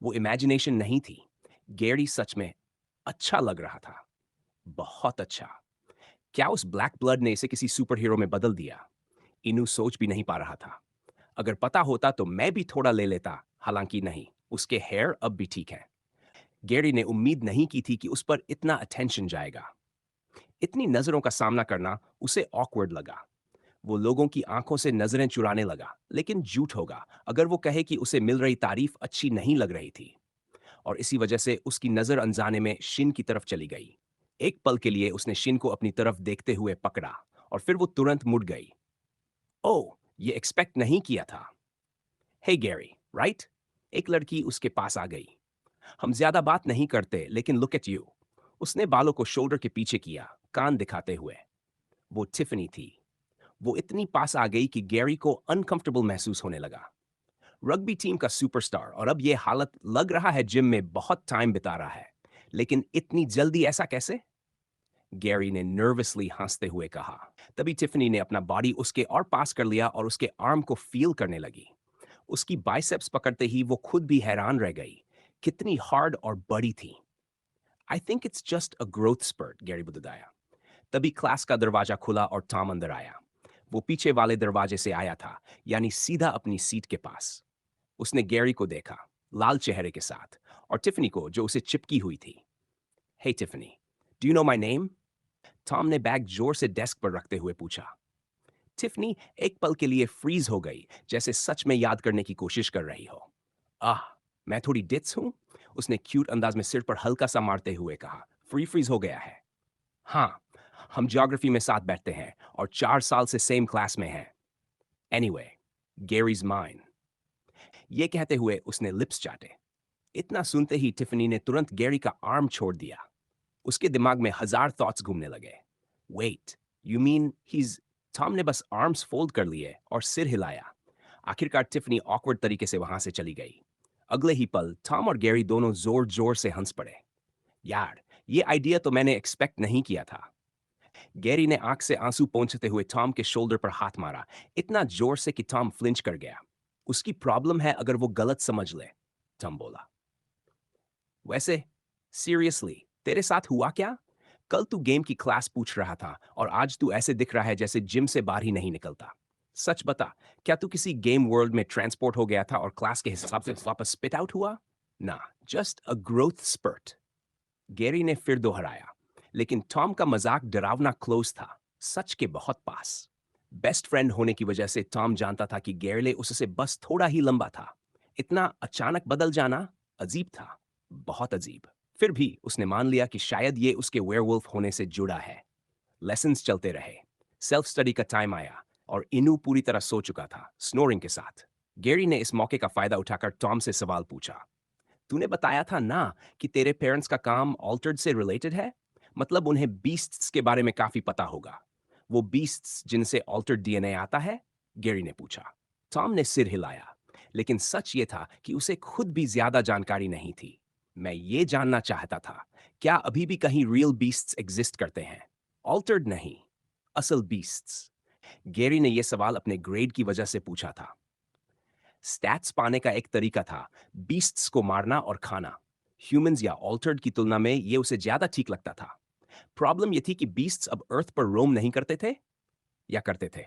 वो इमेजिनेशन नहीं थी। गैरी सच में अच्छा लग रहा था। बहुत अच्छा। क्या उस ब्लैक ब्लड ने इसे किसी सुपर हीरो में बदल दिया? इनू सोच भी नहीं पा रहा था। अगर पता होता तो मैं भी थोड़ा ले लेता, हालांकि नहीं, उसके हेयर अब भी ठीक है। गैरी ने उम्मीद नहीं की थी कि उस पर इतना अटेंशन जाएगा। इतनी नजरों का सामना करना उसे ऑकवर्ड लगा। वो लोगों की आंखों से नजरें चुराने लगा, लेकिन झूठ होगा अगर वो कहे कि उसे मिल रही तारीफ अच्छी नहीं लग रही थी। और इसी वजह से उसकी नजर अनजाने में शिन की तरफ चली गई। एक पल के लिए उसने शिन को अपनी तरफ देखते हुए पकड़ा और फिर वो तुरंत मुड़ गई। ओह, ये एक्सपेक्ट नहीं किया था। हे गैरी, राइट? एक लड़की उसके पास आ गई। हम ज्यादा बात नहीं करते, लेकिन लुक एट यू। उसने बालों को शोल्डर के पीछे किया, कान दिखाते हुए। वो टिफनी थी। वो इतनी पास आ गई कि गैरी को अनकंफर्टेबल महसूस होने लगा। रग्बी टीम का सुपरस्टार और अब ये हालत, लग रहा है जिम में बहुत टाइम बिता रहा है। लेकिन इतनी जल्दी ऐसा कैसे? गैरी ने नर्वसली हंसते हुए कहा। तभी टिफनी ने अपना बॉडी उसके और पास कर लिया और उसके आर्म को फील करने लगी। उसकी बाइसेप्स पकड़ते ही वो खुद भी हैरान रह गई, कितनी हार्ड और बड़ी थी। I think it's just a growth spurt, Gary बुददाया। तभी क्लास का दरवाजा खुला और टॉम अंदर आया। वो पीछे वाले दरवाजे से आया था, यानी सीधा अपनी सीट के पास। उसने गैरी को देखा, लाल चेहरे के साथ, और टिफनी को जो उसे चिपकी हुई थी। Hey Tiffany, do you know my name? Tom ने बैग जोर से डेस्क पर रखते हुए पूछा। टिफनी एक पल के लिए फ्रीज हो गई, जैसे सच में याद करने की कोशिश कर रही हो। आह, मैं थोड़ी डिट्स हूं, उसने क्यूट अंदाज में सिर पर हल्का सा मारते हुए कहा। फ्रीज हो गया है। हाँ, हम ज्योग्राफी में साथ बैठते हैं और 4 साल से सेम क्लास में हैं। Anyway, Gary's mine. ये कहते हुए उसने लिप्स चाटे। इतना सुनते ही टिफनी ने तुरंत गैरी का आर्म छोड़ दिया। उसके दिमाग में हजार थॉट्स घूमने लगे। Wait, you mean his Tom ने बस आर्म्स फोल्ड कर लिए और सिर हिलाया। आखिरकार टिफनी ऑकवर्ड तरीके से वहां से चली गई। अगले ही पल टॉम और गैरी दोनों जोर जोर से हंस पड़े। यार, ये आइडिया तो मैंने एक्सपेक्ट नहीं किया था। गैरी ने आंख से आंसू पोंछते हुए टॉम के शोल्डर पर हाथ मारा, इतना जोर से कि टॉम फ्लिंच कर गया। उसकी प्रॉब्लम है अगर वो गलत समझ ले, टॉम बोला। वैसे, सीरियसली, तेरे साथ हुआ क्या? कल तू गेम की क्लास पूछ रहा था और आज तू ऐसे दिख रहा है जैसे जिम से बाहर ही नहीं निकलता। सच बता, क्या तू किसी गेम वर्ल्ड में ट्रांसपोर्ट हो गया था और क्लास के हिसाब से वापस स्पिट आउट हुआ? ना, just a growth spurt, Gary ने फिर दोहराया। लेकिन टॉम का मजाक डरावना क्लोज था, सच के बहुत पास। बेस्ट फ्रेंड होने की वजह से टॉम जानता था कि गैरले उससे बस थोड़ा ही लंबा था। इतना अचानक बदल जाना अजीब था, बहुत अजीब। फिर भी उसने मान लिया कि शायद ये उसके वेयरवुल्फ होने से जुड़ा है। लेसन्स चलते रहे। सेल्फ स्टडी का टाइम आया और इनू पूरी तरह सो चुका था, स्नोरिंग के साथ। गैरी ने इस मौके का फायदा उठाकर टॉम से सवाल पूछा। तूने बताया था ना कि तेरे पेरेंट्स का काम ऑल्टर्ड से रिलेटेड है? मतलब उन्हें बीस्ट्स के बारे में काफी पता होगा। वो बीस्ट्स जिनसे ऑल्टर्ड डीएनए आता है? गैरी ने पूछा। टॉम ने सिर हिलाया, लेकिन सच ये था कि उसे खुद भी ज्यादा जानकारी नहीं थी। मैं ये जानना चाहता था, क्या अभी भी कहीं रियल बीस्ट्स एग्जिस्ट करते हैं? ऑल्टर्ड नहीं, असल बीस्ट्स। गैरी ने यह सवाल अपने ग्रेड की वजह से पूछा था। स्टैट्स पाने का एक तरीका था बीस्ट्स को मारना और खाना। ह्यूमंस या ऑल्टर्ड की तुलना में ये उसे ज्यादा ठीक लगता था। प्रॉब्लम ये थी कि बीस्ट्स अब अर्थ पर रोम नहीं करते थे, या करते थे?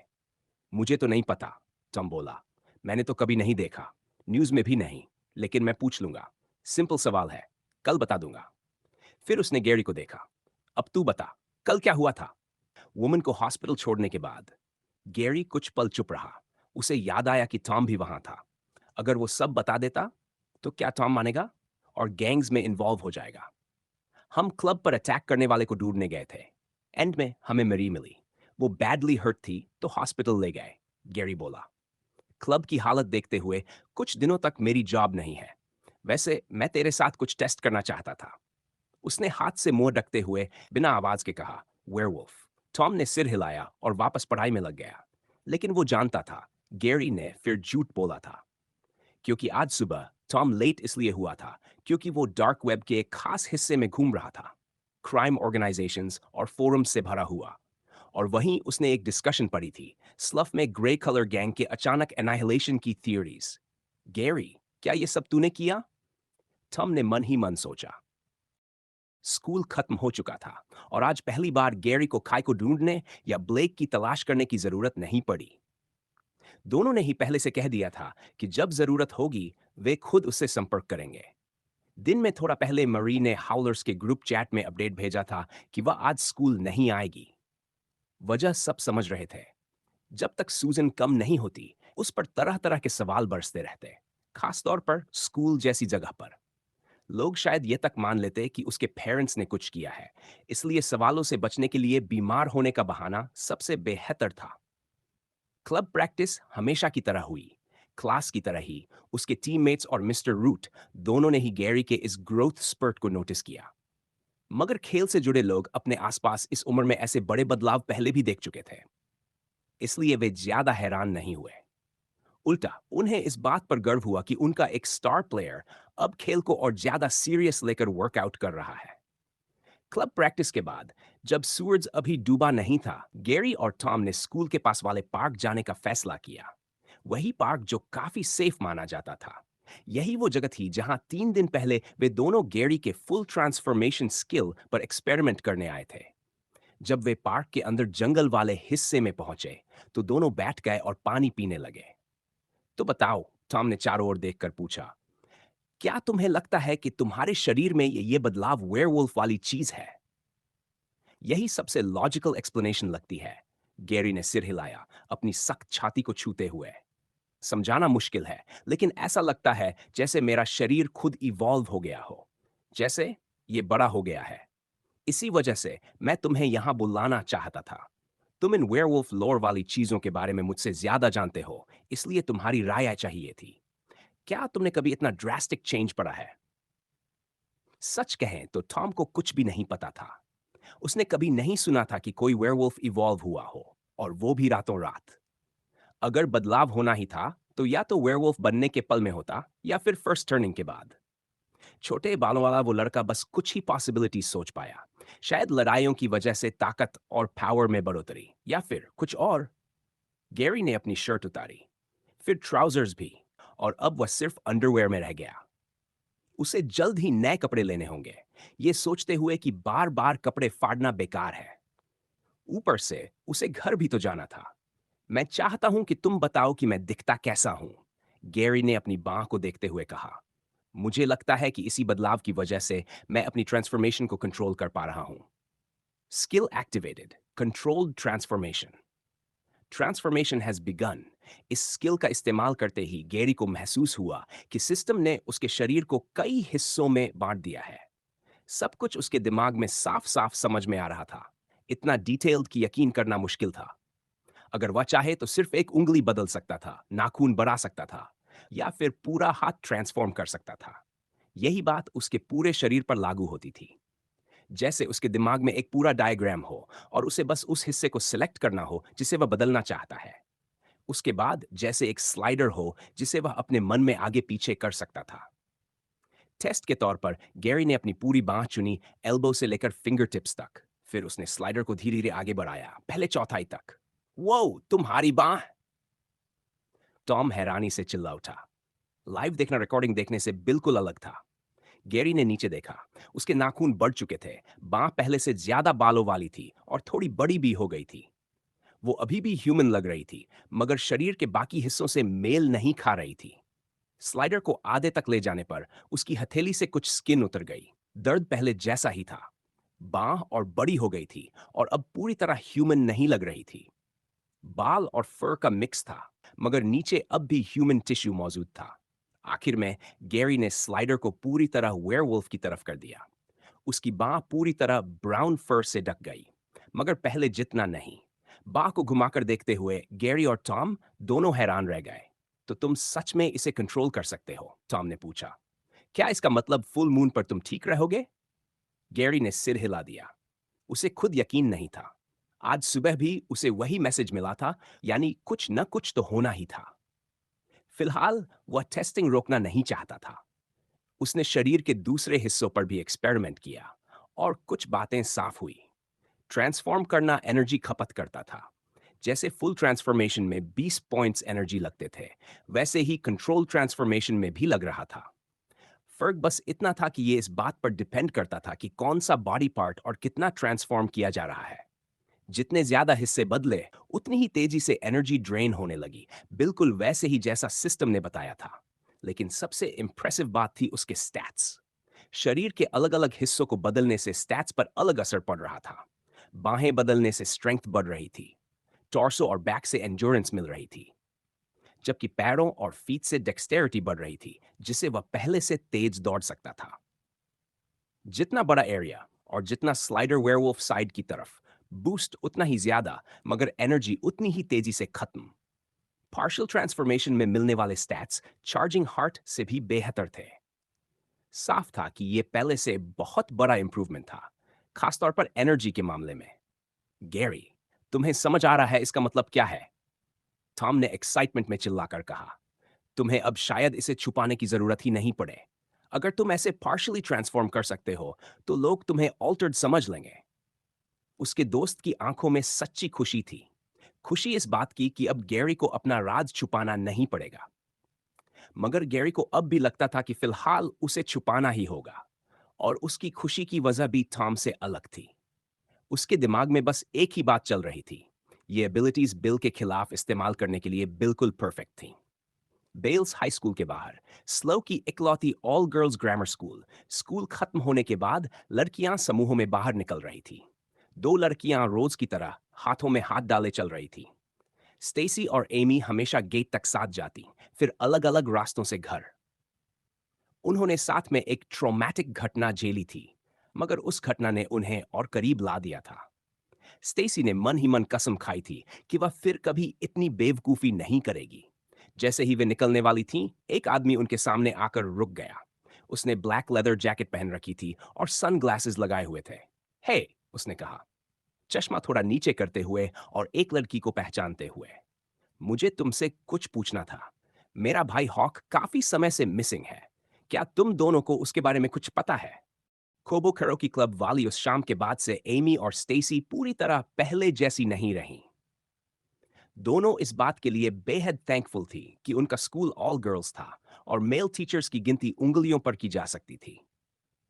मुझे तो नहीं पता, टॉम बोला। मैंने तो कभी नहीं देखा, न्यूज में भी नहीं। लेकिन मैं पूछ लूंगा। सिंपल सवाल है, कल बता दूंगा। फिर उसने गैरी को देखा। अब तू बता, कल क्या हुआ था? वुमन को हॉस्पिटल छोड़ने के बाद गैरी कुछ पल चुप रहा। उसे याद आया कि टॉम भी वहां था। अगर वो सब बता देता, तो क्या टॉम मानेगा और गैंग्स में इन्वॉल्व हो जाएगा? हम क्लब पर अटैक करने वाले को ढूंढने गए थे। एंड में हमें मरी मिली। वो बैडली हर्ट थी तो हॉस्पिटल ले गए, गैरी बोला। क्लब की हालत देखते हुए कुछ दिनों तक मेरी जॉब नहीं है। वैसे मैं तेरे साथ कुछ टेस्ट करना चाहता था। उसने हाथ से मुंह ढकते हुए बिना आवाज के कहा, वेयरवुल्फ। टॉम ने सिर हिलाया और वापस पढ़ाई में लग गया। लेकिन वो जानता था गैरी ने फिर झूठ बोला था। क्योंकि आज सुबह टॉम लेट इसलिए हुआ था क्योंकि वो डार्क वेब के एक खास हिस्से में घूम रहा था, क्राइम ऑर्गेनाइजेशंस और फोरम्स से भरा हुआ। और वहीं उसने एक डिस्कशन पढ़ी थी, स्लफ में ग्रे कलर गैंग के अचानक एनाहिलेशन की थियरीज। गैरी, क्या ये सब तूने किया? टॉम ने मन ही मन सोचा। स्कूल खत्म हो चुका था और आज पहली बार गैरी को खाई को ढूंढने या ब्लेक की तलाश करने की जरूरत नहीं पड़ी। दोनों ने ही पहले से कह दिया था कि जब जरूरत होगी वे खुद उससे संपर्क करेंगे। दिन में थोड़ा पहले मरी ने हाउलर्स के ग्रुप चैट में अपडेट भेजा था कि वह आज स्कूल नहीं आएगी। वजह सब समझ रहे थे। जब तक सूजन कम नहीं होती, उस पर तरह तरह के सवाल बरसते रहते, खासतौर पर स्कूल जैसी जगह पर। लोग शायद ये तक मान लेते कि उसके पेरेंट्स ने कुछ किया है, इसलिए सवालों से बचने के लिए बीमार होने का बहाना सबसे बेहतर था। क्लब प्रैक्टिस हमेशा की तरह हुई। क्लास की तरह ही उसके टीममेट्स और मिस्टर रूट दोनों ने ही गैरी के इस ग्रोथ स्पर्ट को नोटिस किया। मगर खेल से जुड़े लोग अपने आसपास इस उम्र में ऐसे बड़े बदलाव पहले भी देख चुके थे, इसलिए वे ज्यादा हैरान नहीं हुए। उल्टा उन्हें इस बात पर गर्व हुआ कि उनका एक स्टार प्लेयर अब खेल को और ज्यादा सीरियस लेकर वर्कआउट कर रहा है। क्लब प्रैक्टिस के बाद, जब सूरज अभी डूबा नहीं था, गैरी और टॉम ने स्कूल के पास वाले पार्क जाने का फैसला किया। वही पार्क जो काफी सेफ माना जाता था। यही वो जगह थी जहां 3 दिन पहले वे दोनों गैरी के फुल ट्रांसफॉर्मेशन स्किल पर एक्सपेरिमेंट करने आए थे। जब वे पार्क के अंदर जंगल वाले हिस्से में पहुंचे, तो दोनों बैठ गए और पानी पीने लगे। तो बताओ, टॉम ने चारों ओर देखकर पूछा, क्या तुम्हें लगता है कि तुम्हारे शरीर में ये बदलाव वेयरवुल्फ वाली चीज है? यही सबसे लॉजिकल एक्सप्लेनेशन लगती है। गैरी ने सिर हिलाया, अपनी सख्त छाती को छूते हुए। समझाना मुश्किल है, लेकिन ऐसा लगता है जैसे मेरा शरीर खुद इवॉल्व हो गया हो, जैसे ये बड़ा हो गया है। इसी वजह से मैं तुम्हें यहां बुलाना चाहता था। तुम इन वेयरवुल्फ लोर वाली चीजों के बारे में मुझसे ज्यादा जानते हो, इसलिए तुम्हारी राय चाहिए थी। क्या तुमने कभी इतना ड्रास्टिक चेंज पढ़ा है? सच कहें तो टॉम को कुछ भी नहीं पता था। उसने कभी नहीं सुना था कि कोई वेयरवुल्फ इवॉल्व हुआ हो, और वो भी रातों रात। अगर बदलाव होना ही था, तो या तो वेयरवुल्फ बनने के पल में होता, या फिर फर्स्ट टर्निंग के बाद। छोटे बालों वाला वो लड़का बस कुछ ही पॉसिबिलिटीज सोच पाया। शायद लड़ाइयों की वजह से ताकत और पावर में बढ़ोतरी, या फिर कुछ और। गैरी ने अपनी शर्ट उतारी, फिर ट्राउजर्स भी, और अब वह सिर्फ अंडरवेयर में रह गया। उसे जल्द ही नए कपड़े लेने होंगे, ये सोचते हुए कि बार बार कपड़े फाड़ना बेकार है। ऊपर से उसे घर भी तो जाना था। मैं चाहता हूं कि तुम बताओ कि मैं दिखता कैसा हूं, गैरी ने अपनी बांह को देखते हुए कहा। मुझे लगता है कि इसी बदलाव की वजह से मैं अपनी ट्रांसफॉर्मेशन को कंट्रोल कर पा रहा हूं। Skill activated, controlled transformation. Transformation has begin. इस स्किल का इस्तेमाल करते ही गैरी को महसूस हुआ कि सिस्टम ने उसके शरीर को कई हिस्सों में बांट दिया है। सब कुछ उसके दिमाग में साफ साफ समझ में आ रहा था, इतना डिटेल्ड कि यकीन करना मुश्किल था। अगर वह चाहे तो सिर्फ एक उंगली बदल सकता था, नाखून बढ़ा सकता था, या फिर पूरा हाथ ट्रांसफॉर्म कर सकता था। यही बात उसके पूरे शरीर पर लागू होती थी। जैसे उसके दिमाग में एक पूरा डायग्राम हो, और उसे बस उस हिस्से को सिलेक्ट करना हो जिसे वह बदलना चाहता है। उसके बाद जैसे एक स्लाइडर हो जिसे वह अपने मन में आगे पीछे कर सकता था। टेस्ट के तौर पर गैरी ने अपनी पूरी बांह चुनी, एल्बो से लेकर फिंगर टिप्स तक। फिर उसने स्लाइडर को धीरे धीरे आगे बढ़ाया, पहले चौथाई तक। वो तुम्हारी बांह! टॉम हैरानी से चिल्ला उठा। लाइव देखना रिकॉर्डिंग देखने से बिल्कुल अलग था। गैरी ने नीचे देखा। उसके नाखून बढ़ चुके थे, बांह पहले से ज्यादा बालों वाली थी और थोड़ी बड़ी भी हो गई थी। वो अभी भी ह्यूमन लग रही थी, मगर शरीर के बाकी हिस्सों से मेल नहीं खा रही थी। स्लाइडर को आधे तक ले जाने पर उसकी हथेली से कुछ स्किन उतर गई। दर्द पहले जैसा ही था। बांह और बड़ी हो गई थी, और अब पूरी तरह ह्यूमन नहीं लग रही थी। बाल और फर का मिक्स था, मगर नीचे अब भी ह्यूमन टिश्यू मौजूद था। आखिर में गैरी ने स्लाइडर को पूरी तरह वेयरवुल्फ की तरफ कर दिया। उसकी बांह पूरी तरह ब्राउन फर से ढक गई, मगर पहले जितना नहीं। बांह को घुमाकर देखते हुए गैरी और टॉम दोनों हैरान रह गए। तो तुम सच में इसे कंट्रोल कर सकते हो? टॉम ने पूछा। क्या इसका मतलब फुल मून पर तुम ठीक रहोगे? गैरी ने सिर हिला दिया। उसे खुद यकीन नहीं था। आज सुबह भी उसे वही मैसेज मिला था, यानी कुछ न कुछ तो होना ही था। फिलहाल वह टेस्टिंग रोकना नहीं चाहता था। उसने शरीर के दूसरे हिस्सों पर भी एक्सपेरिमेंट किया, और कुछ बातें साफ हुई। ट्रांसफॉर्म करना एनर्जी खपत करता था। जैसे फुल ट्रांसफॉर्मेशन में 20 पॉइंट्स एनर्जी लगते थे, वैसे ही कंट्रोल ट्रांसफॉर्मेशन में भी लग रहा था। फर्क बस इतना था कि ये इस बात पर डिपेंड करता था कि कौन सा बॉडी पार्ट और कितना ट्रांसफॉर्म किया जा रहा है। जितने ज्यादा हिस्से बदले, उतनी ही तेजी से एनर्जी ड्रेन होने लगी, बिल्कुल वैसे ही जैसा सिस्टम ने बताया था। लेकिन सबसे इंप्रेसिव बात थी उसके स्टैट्स। शरीर के अलग अलग हिस्सों को बदलने से स्टैट्स पर अलग असर पड़ रहा था। बाहें बदलने से स्ट्रेंथ बढ़ रही थी, टॉर्सो और बैक से एंड्योरेंस मिल रही थी, जबकि पैरों और फीट से डेक्सटेरिटी बढ़ रही थी, जिससे वह पहले से तेज दौड़ सकता था। जितना बड़ा एरिया और जितना स्लाइडर वेयरवुल्फ साइड की तरफ, बूस्ट उतना ही ज्यादा, मगर एनर्जी उतनी ही तेजी से खत्म। पार्शियल ट्रांसफॉर्मेशन में मिलने वाले स्टैट्स चार्जिंग हार्ट से भी बेहतर थे। साफ था कि यह पहले से बहुत बड़ा इंप्रूवमेंट था, खासतौर पर एनर्जी के मामले में। गैरी, तुम्हें समझ आ रहा है इसका मतलब क्या है? टॉम ने एक्साइटमेंट में चिल्लाकर कहा। तुम्हें अब शायद इसे छुपाने की जरूरत ही नहीं पड़े। अगर तुम ऐसे पार्शली ट्रांसफॉर्म कर सकते हो, तो लोग तुम्हें ऑल्टर्ड समझ लेंगे। उसके दोस्त की आंखों में सच्ची खुशी थी। खुशी इस बात की कि अब गैरी को अपना राज छुपाना नहीं पड़ेगा। मगर गैरी को अब भी लगता था कि फिलहाल उसे छुपाना ही होगा, और उसकी खुशी की वजह भी टॉम से अलग थी। उसके दिमाग में बस एक ही बात चल रही थी। ये एबिलिटीज बिल के खिलाफ इस्तेमाल करने के लिए बिल्कुल परफेक्ट थी। बेल्स हाई स्कूल के बाहर स्लो की इकलौती all girls grammar school, school खत्म होने के बाद लड़कियां समूहों में बाहर निकल रही थी। दो लड़कियां रोज की तरह हाथों में हाथ डाले चल रही थी। स्टेसी और एमी हमेशा गेट तक साथ जाती, फिर अलग अलग रास्तों से घर। उन्होंने साथ में एक ट्रॉमेटिक घटना झेली थी, मगर उस घटना ने उन्हें और करीब ला दिया था। स्टेसी ने मन ही मन कसम खाई थी कि वह फिर कभी इतनी बेवकूफी नहीं करेगी। जैसे ही वे निकलने वाली थीं, एक आदमी उनके सामने आकर रुक गया। उसने ब्लैक लेदर जैकेट पहन रखी थी और सन ग्लासेस लगाए हुए थे। हे, उसने कहा, चश्मा थोड़ा नीचे करते हुए और एक लड़की को पहचानते हुए। मुझे तुमसे कुछ पूछना था। मेरा भाई हॉक काफी समय से मिसिंग है। क्या तुम दोनों को उसके बारे में कुछ पता है? कोबो कैरोकी क्लब वाली उस शाम के बाद से एमी और स्टेसी पूरी तरह पहले जैसी नहीं रहीं। दोनों इस बात के लिए बेहद थैंकफुल थी कि उनका स्कूल ऑल गर्ल्स था और मेल टीचर्स की गिनती उंगलियों पर की जा सकती थी।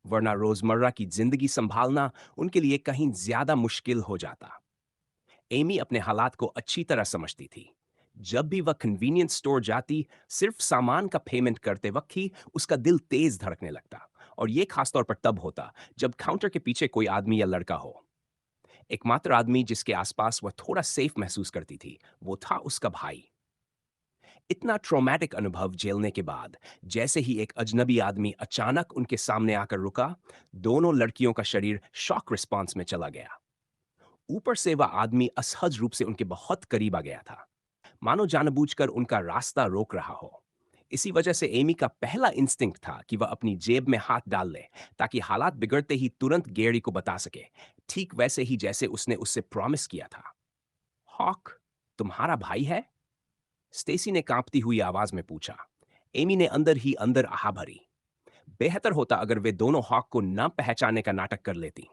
वरना रोजमर्रा की जिंदगी संभालना उनके लिए कहीं ज्यादा मुश्किल हो जाता। एमी अपने हालात को अच्छी तरह समझती थी। जब भी वह कन्वीनियंस स्टोर जाती, सिर्फ सामान का पेमेंट करते वक्त ही उसका दिल तेज धड़कने लगता, और ये खासतौर पर तब होता जब काउंटर के पीछे कोई आदमी या लड़का हो। एकमात्र आदमी जिसके आसपास वह थोड़ा सेफ महसूस करती थी, वो था उसका भाई। इतना ट्रॉमेटिक अनुभव झेलने के बाद जैसे ही एक अजनबी आदमी अचानक उनके सामने आकर रुका, दोनों लड़कियों का शरीर शॉक रिस्पॉन्स में चला गया। ऊपर से वह आदमी असहज रूप से उनके बहुत करीब आ गया था, मानो जानबूझकर उनका रास्ता रोक रहा हो। इसी वजह से एमी का पहला इंस्टिंक्ट था कि वह अपनी जेब में हाथ डाल ले, ताकि हालात बिगड़ते ही तुरंत गैरी को बता सके, ठीक वैसे ही जैसे उसने उससे प्रॉमिस किया था। हॉक, तुम्हारा भाई है? स्टेसी ने कांपती हुई आवाज में पूछा। एमी ने अंदर ही अंदर आह भरी। बेहतर होता अगर वे दोनों हॉक को न पहचानने का नाटक कर लेती,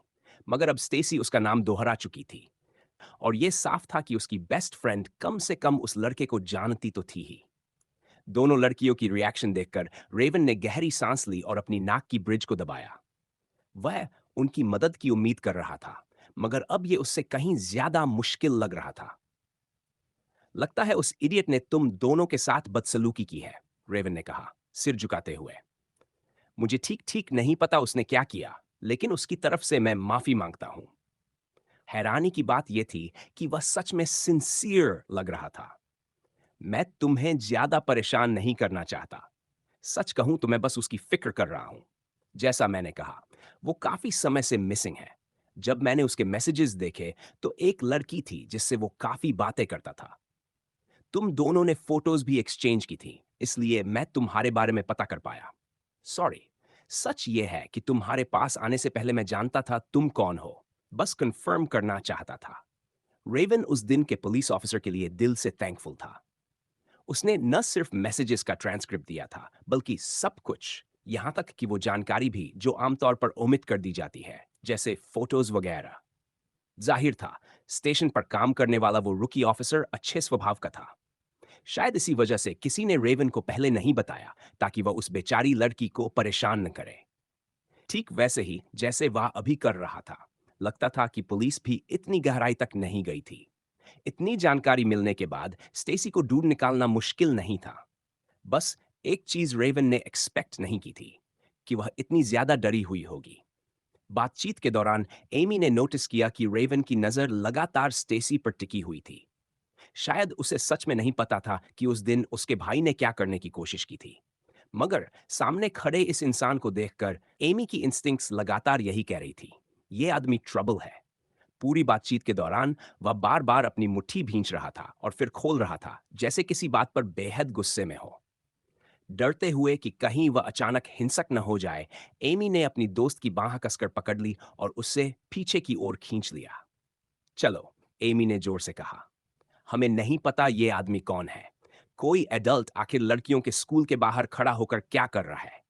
मगर अब स्टेसी उसका नाम दोहरा चुकी थी, और यह साफ था कि उसकी बेस्ट फ्रेंड कम से कम उस लड़के को जानती तो थी ही। दोनों लड़कियों की रिएक्शन देखकर रेवन ने गहरी सांस ली और अपनी नाक की ब्रिज को दबाया। वह उनकी मदद की उम्मीद कर रहा था, मगर अब यह उससे कहीं ज्यादा मुश्किल लग रहा था। लगता है उस इडियट ने तुम दोनों के साथ बदसलूकी की है, रेवन ने कहा, सिर झुकाते हुए। मुझे ठीक ठीक नहीं पता उसने क्या किया, लेकिन उसकी तरफ से मैं माफी मांगता हूं। हैरानी की बात यह थी कि वह सच में सिंसियर लग रहा था। मैं तुम्हें ज्यादा परेशान नहीं करना चाहता। सच कहूं तो मैं बस उसकी फिक्र कर रहा हूं। जैसा मैंने कहा, वो काफी समय से मिसिंग है। जब मैंने उसके मैसेजेस देखे, तो एक लड़की थी जिससे वो काफी बातें करता था। तुम दोनों ने फोटोज भी एक्सचेंज की थी, इसलिए मैं तुम्हारे बारे में पता कर पाया। सॉरी। सच ये है कि तुम्हारे पास आने से पहले मैं जानता था तुम कौन हो। बस कंफर्म करना चाहता था। रेवन उस दिन के पुलिस ऑफिसर के लिए दिल से थैंकफुल था। उसने न सिर्फ मैसेजेस का ट्रांसक्रिप्ट दिया था, बल्कि सब कुछ, यहां तक कि वो जानकारी भी जो आमतौर पर ओमिट कर दी जाती है, जैसे फोटोज वगैरह। जाहिर था, स्टेशन पर काम करने वाला वो रुकी ऑफिसर अच्छे स्वभाव का था। शायद इसी वजह से किसी ने रेवन को पहले नहीं बताया, ताकि वह उस बेचारी लड़की को परेशान न करे। ठीक वैसे ही जैसे वह अभी कर रहा था। लगता था कि पुलिस भी इतनी गहराई तक नहीं गई थी। इतनी जानकारी मिलने के बाद स्टेसी को ढूंढ निकालना मुश्किल नहीं था। बस एक चीज रेवन ने एक्सपेक्ट नहीं की थी, कि वह इतनी ज्यादा डरी हुई होगी। बातचीत के दौरान एमी ने नोटिस किया कि रेवन की नजर लगातार स्टेसी पर टिकी हुई थी। शायद उसे सच में नहीं पता था कि उस दिन उसके भाई ने क्या करने की कोशिश की थी। मगर सामने खड़े इस इंसान को देखकर एमी की इंस्टिंक्ट्स लगातार यही कह रही थी, ये आदमी ट्रबल है। पूरी बातचीत के दौरान वह बार बार अपनी मुट्ठी भींच रहा था और फिर खोल रहा था, जैसे किसी बात पर बेहद गुस्से में हो। डरते हुए कि कहीं वह अचानक हिंसक न हो जाए, एमी ने अपनी दोस्त की बांह कसकर पकड़ ली और उससे पीछे की ओर खींच लिया। चलो, एमी ने जोर से कहा, हमें नहीं पता ये आदमी कौन है। कोई एडल्ट आखिर लड़कियों के स्कूल के बाहर खड़ा होकर क्या कर रहा है?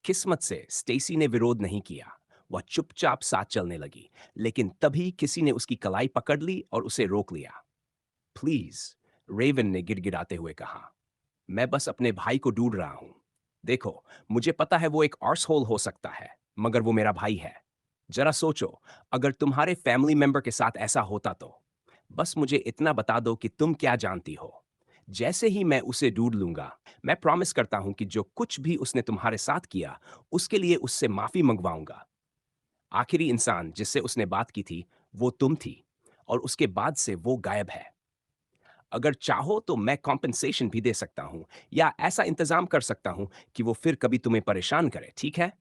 किस्मत से स्टेसी ने विरोध नहीं किया। वह चुपचाप साथ चलने लगी, लेकिन तभी किसी ने उसकी कलाई पकड़ ली और उसे रोक लिया। प्लीज, रेवन ने गिड़गिड़ाते हुए कहा, मैं बस अपने भाई को ढूंढ रहा हूं। देखो, मुझे पता है वो एक आर्सहोल हो सकता है, मगर वो मेरा भाई है। जरा सोचो, अगर तुम्हारे फैमिली मेंबर के साथ ऐसा होता तो। बस मुझे इतना बता दो कि तुम क्या जानती हो। जैसे ही मैं उसे ढूंढ लूंगा, मैं प्रॉमिस करता हूं कि जो कुछ भी उसने तुम्हारे साथ किया, उसके लिए उससे माफी मंगवाऊंगा। आखिरी इंसान जिससे उसने बात की थी, वो तुम थी, और उसके बाद से वो गायब है। अगर चाहो तो मैं कॉम्पेंसेशन भी दे सकता हूं, या ऐसा इंतजाम कर सकता हूं कि वो फिर कभी तुम्हें परेशान करे, ठीक है?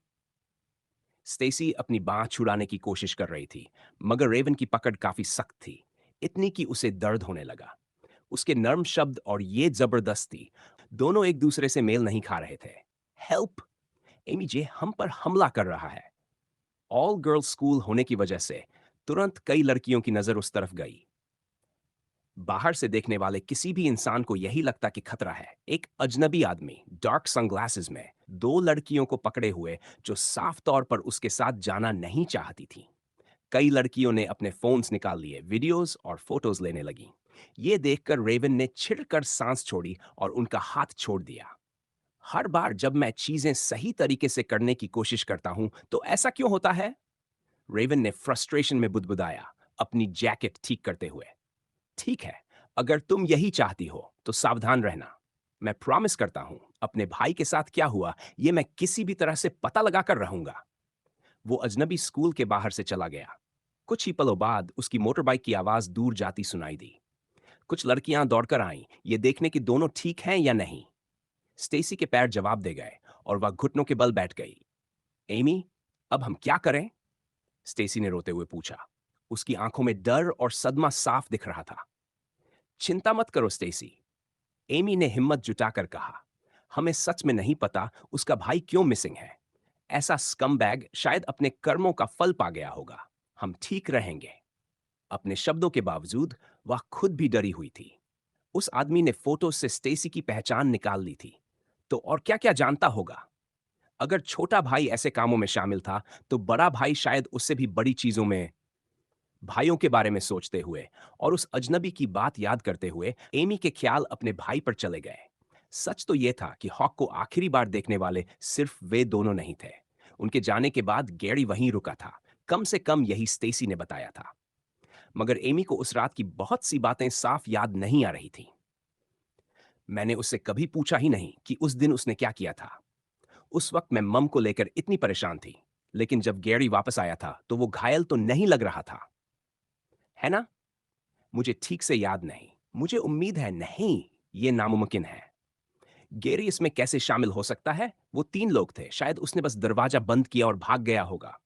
स्टेसी अपनी बांह छुड़ाने की कोशिश कर रही थी, मगर रेवन की पकड़ काफी सख्त थी, इतनी कि उसे दर्द होने लगा। उसके नर्म शब्द और ये जबरदस्ती, दोनों एक दूसरे से मेल नहीं खा रहे थे। हेल्प! एमी जे हम पर हमला कर रहा है। ऑल गर्ल्स स्कूल होने की वजह से तुरंत कई लड़कियों की नजर उस तरफ गई। बाहर से देखने वाले किसी भी इंसान को यही लगता कि खतरा है। एक अजनबी आदमी डार्क सनग्लासेस में दो लड़कियों को पकड़े हुए, जो साफ तौर पर उसके साथ जाना नहीं चाहती थी। कई लड़कियों ने अपने फोन्स निकाल लिए, वीडियोस और फोटोज लेने लगी। ये देखकर रेवन ने छिड़कर सांस छोड़ी और उनका हाथ छोड़ दिया। हर बार जब मैं चीजें सही तरीके से करने की कोशिश करता हूं तो ऐसा क्यों होता है? रेवन ने फ्रस्ट्रेशन में बुदबुदाया, अपनी जैकेट ठीक करते हुए। ठीक है, अगर तुम यही चाहती हो तो सावधान रहना। मैं प्रॉमिस करता हूं, अपने भाई के साथ क्या हुआ ये मैं किसी भी तरह से पता लगा कर रहूंगा। वो अजनबी स्कूल के बाहर से चला गया। कुछ ही पलों बाद उसकी मोटरबाइक की आवाज दूर जाती सुनाई दी। कुछ लड़कियां दौड़कर आईं, ये देखने कि दोनों ठीक हैं या नहीं। स्टेसी के पैर जवाब दे गए और वह घुटनों के बल बैठ गई। एमी, अब हम क्या करें? स्टेसी ने रोते हुए पूछा। उसकी आंखों में डर और सदमा साफ दिख रहा था। चिंता मत करो स्टेसी, एमी ने हिम्मत जुटाकर कहा। हमें सच में नहीं पता उसका भाई क्यों मिसिंग है। ऐसा स्कमबैग शायद अपने कर्मों का फल पा गया होगा। हम ठीक रहेंगे। अपने शब्दों के बावजूद वह खुद भी डरी हुई थी। उस आदमी ने फोटो से स्टेसी की पहचान निकाल ली थी, तो और क्या क्या जानता होगा? अगर छोटा भाई ऐसे कामों में शामिल था, तो बड़ा भाई शायद उससे भी बड़ी चीजों में। भाइयों के बारे में सोचते हुए और उस अजनबी की बात याद करते हुए एमी के ख्याल अपने भाई पर चले गए। सच तो यह था कि हॉक को आखिरी बार देखने वाले सिर्फ वे दोनों नहीं थे। उनके जाने के बाद गैरी वहीं रुका था। कम से कम यही स्टेसी ने बताया था। मगर एमी को उस रात की बहुत सी बातें साफ याद नहीं आ रही थीं। मैंने उससे कभी पूछा ही नहीं कि उस दिन उसने क्या किया था। उस वक्त मैं मम को लेकर इतनी परेशान थी। लेकिन जब गैरी वापस आया था तो वो घायल तो नहीं लग रहा था, है ना? मुझे ठीक से याद नहीं। मुझे उम्मीद है नहीं, ये नामुमकिन है। गैरी इसमें कैसे शामिल हो सकता है? वो 3 लोग थे, शायद उसने बस दरवाजा बंद किया और भाग गया होगा।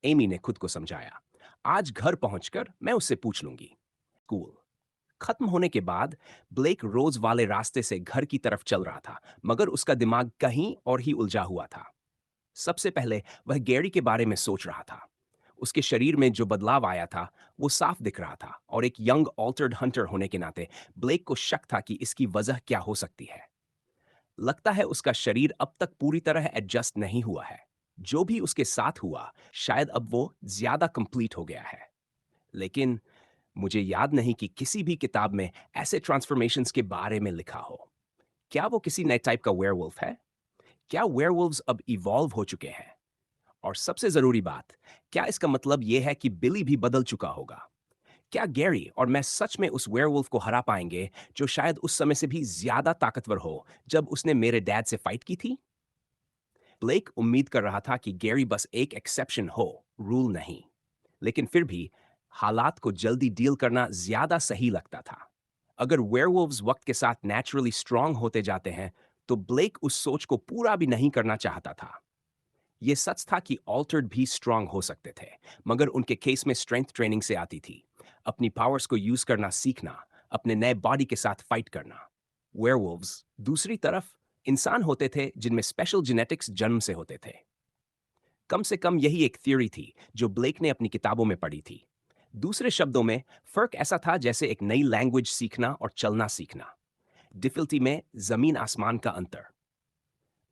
एमी ने खुद को समझाया। आज घर पहुंचकर मैं उससे पूछ लूंगी। स्कूल खत्म होने के बाद ब्लेक रोज वाले रास्ते से घर की तरफ चल रहा था, मगर उसका दिमाग कहीं और ही उलझा हुआ था। सबसे पहले वह गैरी के बारे में सोच रहा था। उसके शरीर में जो बदलाव आया था, वो साफ दिख रहा था, और एक यंग ऑल्टर्ड हंटर होने के नाते ब्लेक को शक था कि इसकी वजह क्या हो सकती है। लगता है उसका शरीर अब तक पूरी तरह एडजस्ट नहीं हुआ है। जो भी उसके साथ हुआ, शायद अब वो ज्यादा कंप्लीट हो गया है। लेकिन मुझे याद नहीं कि किसी भी किताब में ऐसे ट्रांसफॉर्मेशंस के बारे में लिखा हो। क्या वो किसी नए टाइप का वेयरवुल्फ है? क्या वेयरवुल्व्स अब इवॉल्व हो चुके हैं? और सबसे जरूरी बात, क्या इसका मतलब यह है कि बिली भी बदल चुका होगा? क्या गैरी और मैं सच में उस वेयरवुल्फ को हरा पाएंगे, जो शायद उस समय से भी ज्यादा ताकतवर हो जब उसने मेरे डैड से फाइट की थी? ब्लेक उम्मीद कर रहा था कि गैरी बस एक एक्सेप्शन हो, रूल नहीं। लेकिन फिर भी हालात को जल्दी डील करना ज्यादा सही लगता था। अगर वेयरवुल्व्स वक्त के साथ नेचुरली स्ट्रांग होते जाते हैं, तो ब्लेक उस सोच को पूरा भी नहीं करना चाहता था। ये सच था कि ऑल्टर्ड भी स्ट्रांग हो सकते थे, मगर उनके केस में स्ट्रेंथ ट्रेनिंग से आती थी। अपनी पावर्स को यूज करना सीखना, अपने नए बॉडी के साथ फाइट करना। वेयरवुल्व्स दूसरी तरफ इंसान होते थे जिनमें स्पेशल जेनेटिक्स जन्म से होते थे। कम से कम यही एक थ्योरी थी जो ब्लेक ने अपनी किताबों में पढ़ी थी। दूसरे शब्दों में फर्क ऐसा था जैसे एक नई लैंग्वेज सीखना और चलना सीखना। डिफिकल्टी में जमीन आसमान का अंतर।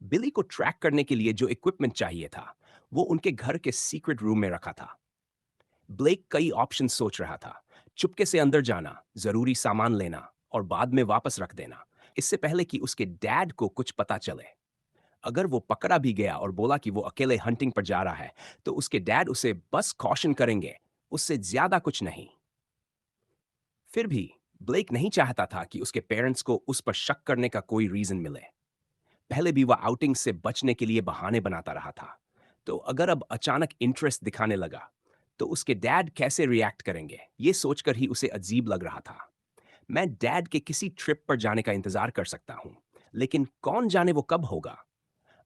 बिली को ट्रैक करने के लिए जो इक्विपमेंट चाहिए था वो उनके घर के सीक्रेट रूम में रखा था। ब्लेक कई ऑप्शन सोच रहा था। चुपके से अंदर जाना, जरूरी सामान लेना और बाद में वापस रख देना, इससे पहले कि उसके डैड को कुछ पता चले। अगर वो पकड़ा भी गया और बोला कि वो अकेले हंटिंग पर जा रहा है, तो उसके डैड उसे बस कॉशन करेंगे, उससे ज्यादा कुछ नहीं। फिर भी ब्लेक नहीं चाहता था कि उसके पेरेंट्स को उस पर शक करने का कोई रीजन मिले। पहले भी वह आउटिंग से बचने के लिए बहाने बनाता रहा था। तो अगर अब अचानक इंटरेस्ट दिखाने लगा, तो उसके डैड कैसे रिएक्ट करेंगे, ये सोचकर ही उसे अजीब लग रहा था। मैं डैड के किसी ट्रिप पर जाने का इंतजार कर सकता हूँ, लेकिन कौन जाने वो कब होगा।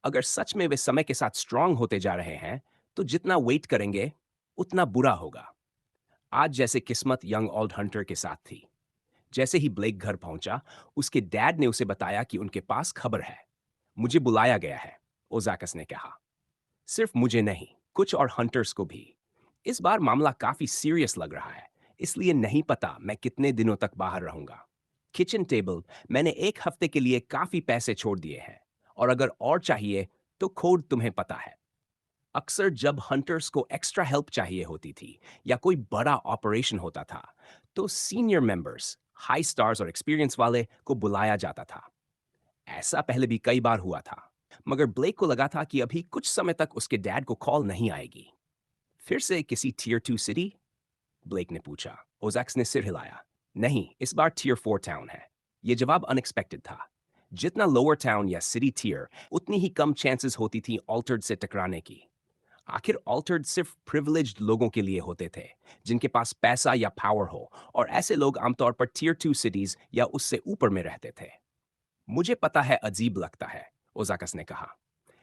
अगर सच में वे समय के साथ स्ट्रांग होते जा रहे हैं, तो जितना वेट करेंगे, उतना बुरा होगा। आज जैसे किस्मत यंग ओल्ड हंटर के साथ थी। जैसे ही ब्लेक घर पहुंचा, उसके डैड ने उसे बताया कि उनके पास खबर है। मुझे बुलाया गया है, ओजाकस ने कहा। सिर्फ मुझे नहीं, कुछ और हंटर्स को भी। इस बार मामला काफी सीरियस लग रहा है, इसलिए नहीं पता मैं कितने दिनों तक बाहर रहूंगा। किचन टेबल मैंने 1 हफ्ते के लिए काफी पैसे छोड़ दिए हैं, और अगर और चाहिए तो कोड तुम्हें पता है। अक्सर जब हंटर्स को एक्स्ट्रा हेल्प चाहिए होती थी या कोई बड़ा ऑपरेशन होता था, तो सीनियर मेंबर्स, हाई स्टार्स और एक्सपीरियंस वाले को बुलाया जाता था। ऐसा पहले भी कई बार हुआ था, मगर ब्लेक को लगा था कि अभी कुछ समय तक उसके डैड को कॉल नहीं आएगी। फिर से किसी टियर 2 सिटी? ब्लेक ने पूछा। ओजैक्स ने सिर हिलाया। नहीं, इस बार टियर 4 टाउन है। यह जवाब अनएक्सपेक्टेड था। जितना लोअर टाउन या सिटी टियर, उतनी ही कम चांसेस होती थी ऑल्टर्ड से टकराने की। आखिर ऑल्टर्ड सिर्फ प्रिविलेज्ड लोगों के लिए होते थे, जिनके पास पैसा या पावर हो, और ऐसे लोग आमतौर पर टियर 2 सिटीज या उससे ऊपर में रहते थे। मुझे पता है अजीब लगता है, ओजाकस ने कहा,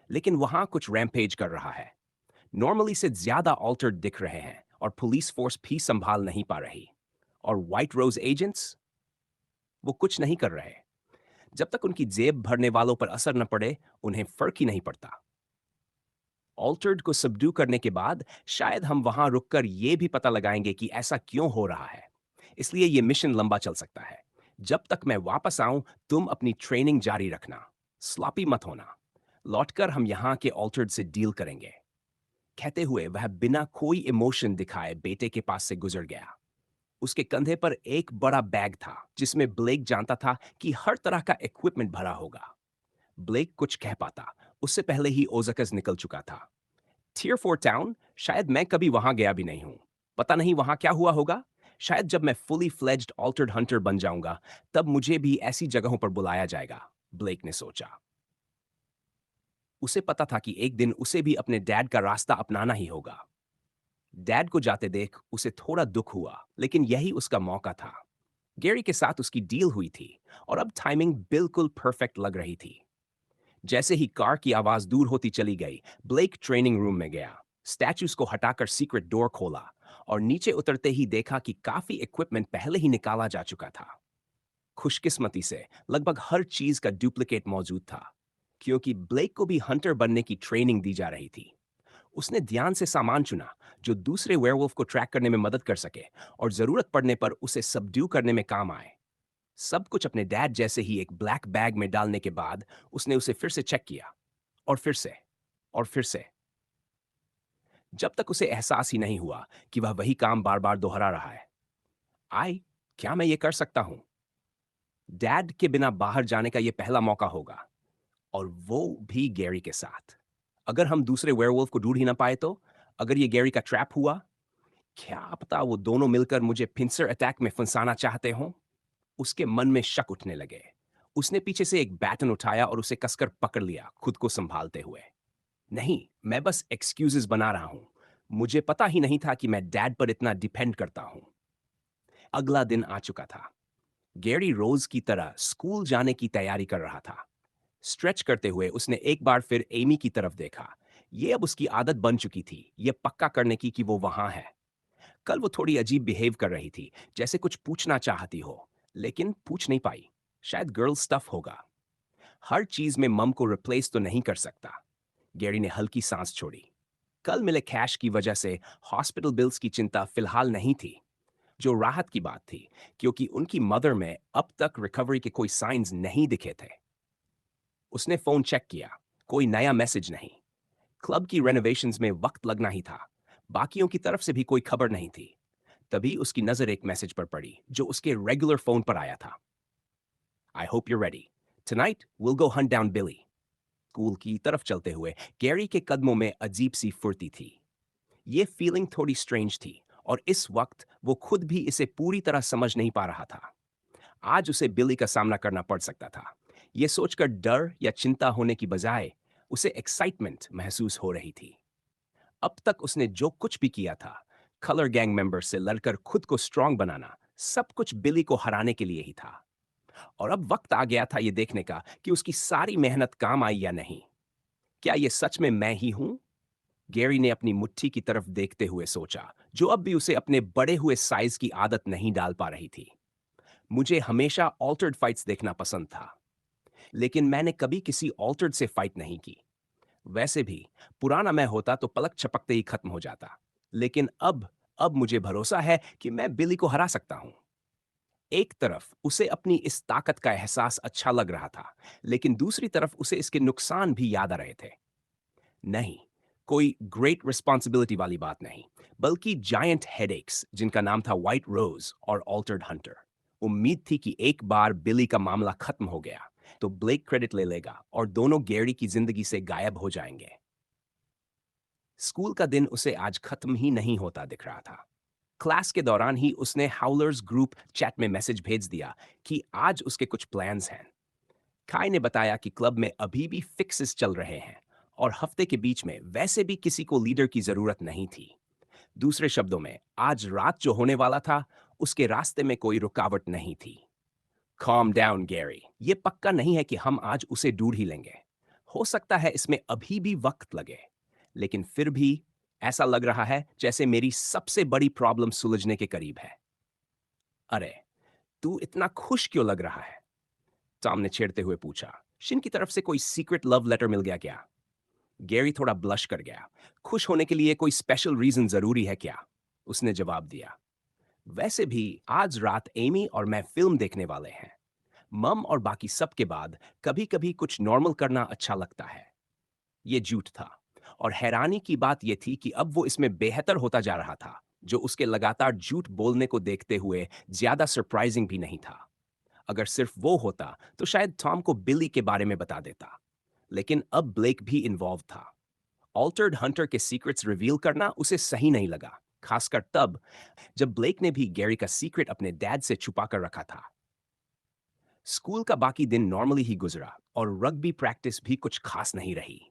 लेकिन वहां कुछ रैम्पेज कर रहा है। नॉर्मली से ज्यादा ऑल्टर्ड दिख रहे हैं और पुलिस फोर्स भी संभाल नहीं पा रही। और व्हाइट रोज एजेंट्स, वो कुछ नहीं कर रहे। जब तक उनकी जेब भरने वालों पर असर न पड़े, उन्हें फर्क ही नहीं पड़ता। ऑल्टर्ड को सबड्यू करने के बाद शायद हम वहां रुककर ये भी पता लगाएंगे कि ऐसा क्यों हो रहा है। इसलिए ये मिशन लंबा चल सकता है। जब तक मैं वापस आऊं, तुम अपनी ट्रेनिंग जारी रखना। स्लॉपी मत होना। लौटकर हम यहाँ के ऑल्टर्ड से डील करेंगे। कहते हुए वह बिना कोई इमोशन दिखाए बेटे के पास से गुजर गया। उसके कंधे पर एक बड़ा बैग था जिसमें ब्लेक जानता था कि हर तरह का इक्विपमेंट भरा होगा। ब्लेक कुछ कह पाता, उससे पहले ही ओजकस निकल चुका था। टियर 4 टाउन, शायद मैं कभी वहां गया भी नहीं हूं। पता नहीं वहां क्या हुआ होगा। शायद जब मैं फुली फ्लेज्ड ऑल्टर्ड हंटर बन जाऊंगा, तब मुझे भी ऐसी जगहों पर बुलाया जाएगा, ब्लेक ने सोचा। उसे पता था कि एक दिन उसे भी अपने डैड का रास्ता अपनाना ही होगा। डैड को जाते देख उसे थोड़ा दुख हुआ, लेकिन यही उसका मौका था। गैरी के साथ उसकी डील हुई थी, और अब टाइमिंग बिल्कुल परफेक्ट लग रही थी। जैसे ही कार की आवाज दूर होती चली गई, ब्लेक ट्रेनिंग रूम में गया। स्टैचूज को हटाकर सीक्रेट डोर खोला, और नीचे उतरते ही देखा कि काफी इक्विपमेंट पहले ही निकाला जा चुका था। खुशकिस्मती से लगभग हर चीज का डुप्लीकेट मौजूद था, क्योंकि ब्लेक को भी हंटर बनने की ट्रेनिंग दी जा रही थी। उसने ध्यान से सामान चुना जो दूसरे वेयरवुल्फ को ट्रैक करने में मदद कर सके और जरूरत पड़ने पर उसे सबड्यू करने में काम आए। सब कुछ अपने डैड जैसे ही एक ब्लैक बैग में डालने के बाद उसने उसे फिर से चेक किया, और फिर से, और फिर से, जब तक उसे एहसास ही नहीं हुआ कि वह वही काम बार बार दोहरा रहा है। आई, क्या मैं ये कर सकता हूं? डैड के बिना बाहर जाने का ये पहला मौका होगा, और वो भी गैरी के साथ। अगर हम दूसरे वेयरवुल्फ को ढूंढ ही ना पाए तो? अगर ये गैरी का ट्रैप हुआ, क्या पता वो दोनों मिलकर मुझे पिंसर अटैक में फंसाना चाहते हों? उसके मन में शक उठने लगे। उसने पीछे से एक बैटन उठाया और उसे कसकर पकड़ लिया, खुद को संभालते हुए। नहीं, मैं बस एक्सक्यूजेस बना रहा हूं। मुझे पता ही नहीं था कि मैं डैड पर इतना डिपेंड करता हूं। अगला दिन आ चुका था। गैरी रोज की तरह स्कूल जाने की तैयारी कर रहा था। स्ट्रेच करते हुए उसने एक बार फिर एमी की तरफ देखा। ये अब उसकी आदत बन चुकी थी, ये पक्का करने की कि वो वहां है। कल वो थोड़ी अजीब बिहेव कर रही थी, जैसे कुछ पूछना चाहती हो, लेकिन पूछ नहीं पाई। शायद गर्ल स्टफ होगा। हर चीज में मम को रिप्लेस तो नहीं कर सकता। गैरी ने हल्की सांस छोड़ी। कल मिले कैश की वजह से हॉस्पिटल बिल्स की चिंता फिलहाल नहीं थी। जो राहत की बात थी, क्योंकि उनकी मदर में अब तक रिकवरी के कोई साइंस नहीं दिखे थे। उसने फोन चेक किया, कोई नया मैसेज नहीं। क्लब की रेनोवेशंस में वक्त लगना ही था। बाकियों की तरफ से भी कोई खबर नहीं थी। तभी उसकी नजर एक मैसेज पर पड़ी जो उसके रेगुलर फोन पर आया था। I hope you're ready. Tonight we'll go hunt down Billy. School की तरफ चलते हुए गैरी के कदमों में अजीब सी फुर्ती थी। ये फीलिंग थोड़ी स्ट्रेंज थी और इस वक्त वो खुद भी इसे पूरी तरह समझ नहीं पा रहा था। आज उसे बिली का सामना करना पड़ सकता था। ये सोचकर डर या चिंता होने की बजाय उसे एक्साइटमेंट महसूस हो रही थी। अब तक उसने जो कुछ भी किया था, कलर गैंग मेंबर से लड़कर खुद को स्ट्रांग बनाना, सब कुछ बिली को हराने के लिए ही था। और अब वक्त आ गया था ये देखने का कि उसकी सारी मेहनत काम आई या नहीं। क्या ये सच में मैं ही हूं? गैरी ने अपनी मुट्ठी की तरफ देखते हुए सोचा, जो अब भी उसे अपने बड़े हुए साइज की आदत नहीं डाल पा रही थी। मुझे हमेशा ऑल्टर्ड फाइट्स देखना पसंद था, लेकिन मैंने कभी किसी ऑल्टर्ड से फाइट नहीं की। वैसे भी पुराना मैं होता तो पलक झपकते ही खत्म हो जाता। लेकिन अब मुझे भरोसा है कि मैं बिली को हरा सकता हूं। एक तरफ उसे अपनी इस ताकत का एहसास अच्छा लग रहा था, लेकिन दूसरी तरफ उसे इसके नुकसान भी याद आ रहे थे। नहीं, कोई ग्रेट रिस्पॉन्सिबिलिटी वाली बात नहीं, बल्कि जायंट हेडेक्स जिनका नाम था व्हाइट रोज और ऑल्टर्ड हंटर। उम्मीद थी कि एक बार बिली का मामला खत्म हो गया तो ब्लेक क्रेडिट ले लेगा और दोनों गैरी की जिंदगी से गायब हो जाएंगे। स्कूल का दिन उसे आज खत्म ही नहीं होता दिख रहा था। क्लास के दौरान ही उसने हाउलर्स ग्रुप चैट में मैसेज भेज दिया कि आज उसके कुछ प्लान्स हैं। काई ने बताया कि क्लब में अभी भी फिक्सेस चल रहे हैं और हफ्ते के बीच में वैसे भी किसी को लीडर की जरूरत नहीं थी। दूसरे शब्दों में, आज रात जो होने वाला था, उसके रास्ते में कोई रुकावट नहीं थी। Calm down, Gary. ये पक्का नहीं है कि हम आज उसे ढूंढ ही लेंगे। हो सकता है इसमें अभी भी वक्त लगे, लेकिन फिर भी ऐसा लग रहा है जैसे मेरी सबसे बड़ी प्रॉब्लम सुलझने के करीब है। अरे, तू इतना खुश क्यों लग रहा है? टॉम ने छेड़ते हुए पूछा। शिन की तरफ से कोई सीक्रेट लव लेटर मिल गया क्या? गैरी थोड़ा ब्लश कर गया। खुश होने के लिए कोई स्पेशल रीजन जरूरी है क्या? उसने जवाब दिया। वैसे भी आज रात एमी और मैं फिल्म देखने वाले हैं। मम और बाकी सब के बाद कभी कभी कुछ नॉर्मल करना अच्छा लगता है। ये झूठ था, और हैरानी की बात यह थी कि अब वो इसमें बेहतर होता जा रहा था, जो उसके लगातार झूठ बोलने को देखते हुए ज्यादा सरप्राइजिंग भी नहीं था। अगर सिर्फ वो होता तो शायद टॉम को बिली के बारे में बता देता, लेकिन अब ब्लेक भी इन्वॉल्व था। ऑल्टर्ड हंटर के सीक्रेट्स रिवील करना उसे सही नहीं लगा, खासकर तब जब ब्लेक ने भी गैरी का सीक्रेट अपने डैड से छुपा कर रखा था। स्कूल का बाकी दिन नॉर्मली ही गुजरा और रग्बी प्रैक्टिस भी कुछ खास नहीं रही।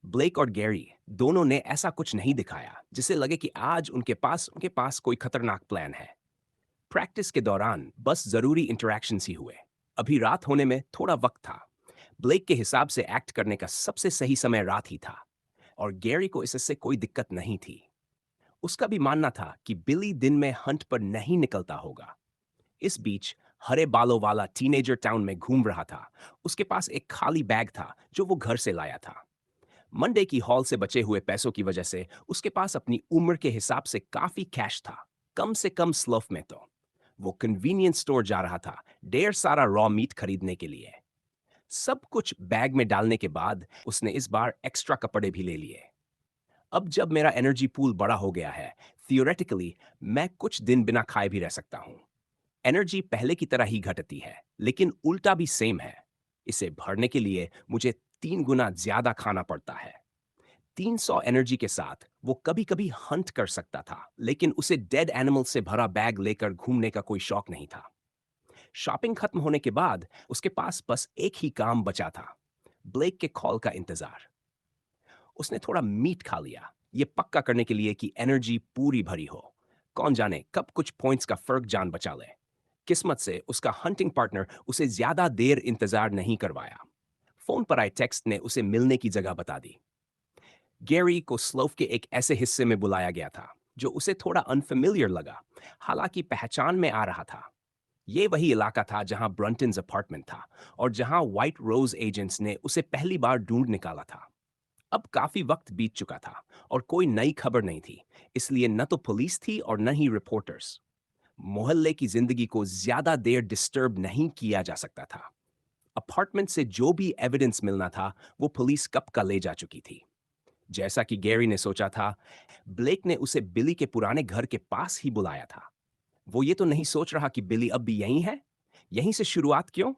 ब्लेक और गैरी दोनों ने ऐसा कुछ नहीं दिखाया जिसे लगे कि आज उनके पास कोई खतरनाक प्लान है। प्रैक्टिस के दौरान बस जरूरी इंटरैक्शंस ही हुए। अभी रात होने में थोड़ा वक्त था। ब्लेक के हिसाब से एक्ट करने का सबसे सही समय रात ही था, और गैरी को इससे कोई दिक्कत नहीं थी। उसका भी मानना था कि बिली दिन में हंट पर नहीं निकलता होगा। इस बीच हरे बालों वाला टीनेजर टाउन में घूम रहा था। उसके पास एक खाली बैग था जो वो घर से लाया था। मंडे की हॉल से बचे हुए पैसों की वजह से उसके पास अपनी उम्र के हिसाब से काफी कैश था, कम से कम स्लफ में तो। वो कन्वीनियंस स्टोर जा रहा था ढेर सारा रॉ मीट खरीदने के लिए। सब कुछ बैग में डालने के बाद उसने इस बार एक्स्ट्रा कपड़े भी ले लिए। अब जब मेरा एनर्जी पूल बड़ा हो गया है, थियोरेटिकली मैं कुछ दिन बिना खाए भी रह सकता हूं। एनर्जी पहले की तरह ही घटती है, लेकिन उल्टा भी सेम है। इसे भरने के लिए मुझे 3 गुना ज्यादा खाना पड़ता है। 300 एनर्जी के साथ वो कभी कभी हंट कर सकता था, लेकिन उसे डेड एनिमल से भरा बैग लेकर घूमने का कोई शौक नहीं था। शॉपिंग खत्म होने के बाद उसके पास बस एक ही काम बचा था, ब्लेक के कॉल का इंतजार। उसने थोड़ा मीट खा लिया, ये पक्का करने के लिए कि एनर्जी पूरी भरी हो। कौन जाने कब कुछ पॉइंट्स का फर्क जान बचा ले। किस्मत से उसका हंटिंग पार्टनर उसे ज्यादा देर इंतजार नहीं करवाया। फोन पर आए टेक्स्ट ने उसे मिलने की जगह बता दी। गैरी को स्लोफ के एक ऐसे हिस्से में बुलाया गया था जो उसे थोड़ा अनफेमिलियर लगा, हालांकि पहचान में आ रहा था। ये वही इलाका था जहां ब्रंटन्स अपार्टमेंट था और जहां व्हाइट रोज एजेंट्स ने उसे पहली बार ढूंढ निकाला था। अब काफी वक्त बीत चुका था और कोई नई खबर नहीं थी, इसलिए न तो पुलिस थी और न ही रिपोर्टर्स। मोहल्ले की जिंदगी को ज्यादा देर डिस्टर्ब नहीं किया जा सकता था। अपार्टमेंट से जो भी एविडेंस मिलना था वो पुलिस कब का ले जा चुकी थी। जैसा कि गैरी ने सोचा था, ब्लेक ने उसे बिली के पुराने घर के पास ही बुलाया था। वो ये तो नहीं सोच रहा कि बिली अब भी यहीं है। यहीं से शुरुआत क्यों?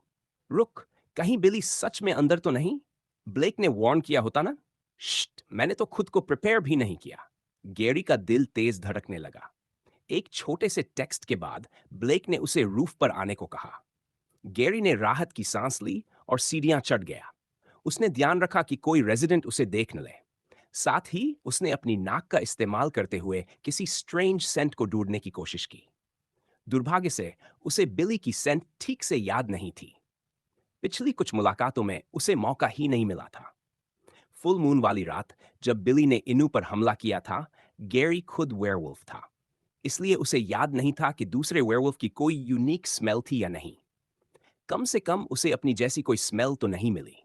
रुक, कहीं बिली सच में अंदर तो नहीं? ब्लेक ने वार्न किया होता ना। श्ट, मैंने तो खुद को प्रिपेयर भी नहीं किया। गैरी का दिल तेज धड़कने लगा। एक छोटे से टेक्स्ट के बाद ब्लेक ने उसे रूफ पर आने को कहा। गैरी ने राहत की सांस ली और सीढ़ियां चढ़ गया। उसने ध्यान रखा कि कोई रेजिडेंट उसे देख न ले। साथ ही उसने अपनी नाक का इस्तेमाल करते हुए किसी स्ट्रेंज सेंट को ढूंढने की कोशिश की। दुर्भाग्य से उसे बिली की सेंट ठीक से याद नहीं थी। पिछली कुछ मुलाकातों में उसे मौका ही नहीं मिला था। फुल मून वाली रात जब बिली ने इनू पर हमला किया था, गैरी खुद वेयरवुल्फ था, इसलिए उसे याद नहीं था कि दूसरे वेयरवुल्फ की कोई यूनिक स्मेल थी या नहीं। कम से कम उसे अपनी जैसी कोई स्मेल तो नहीं मिली।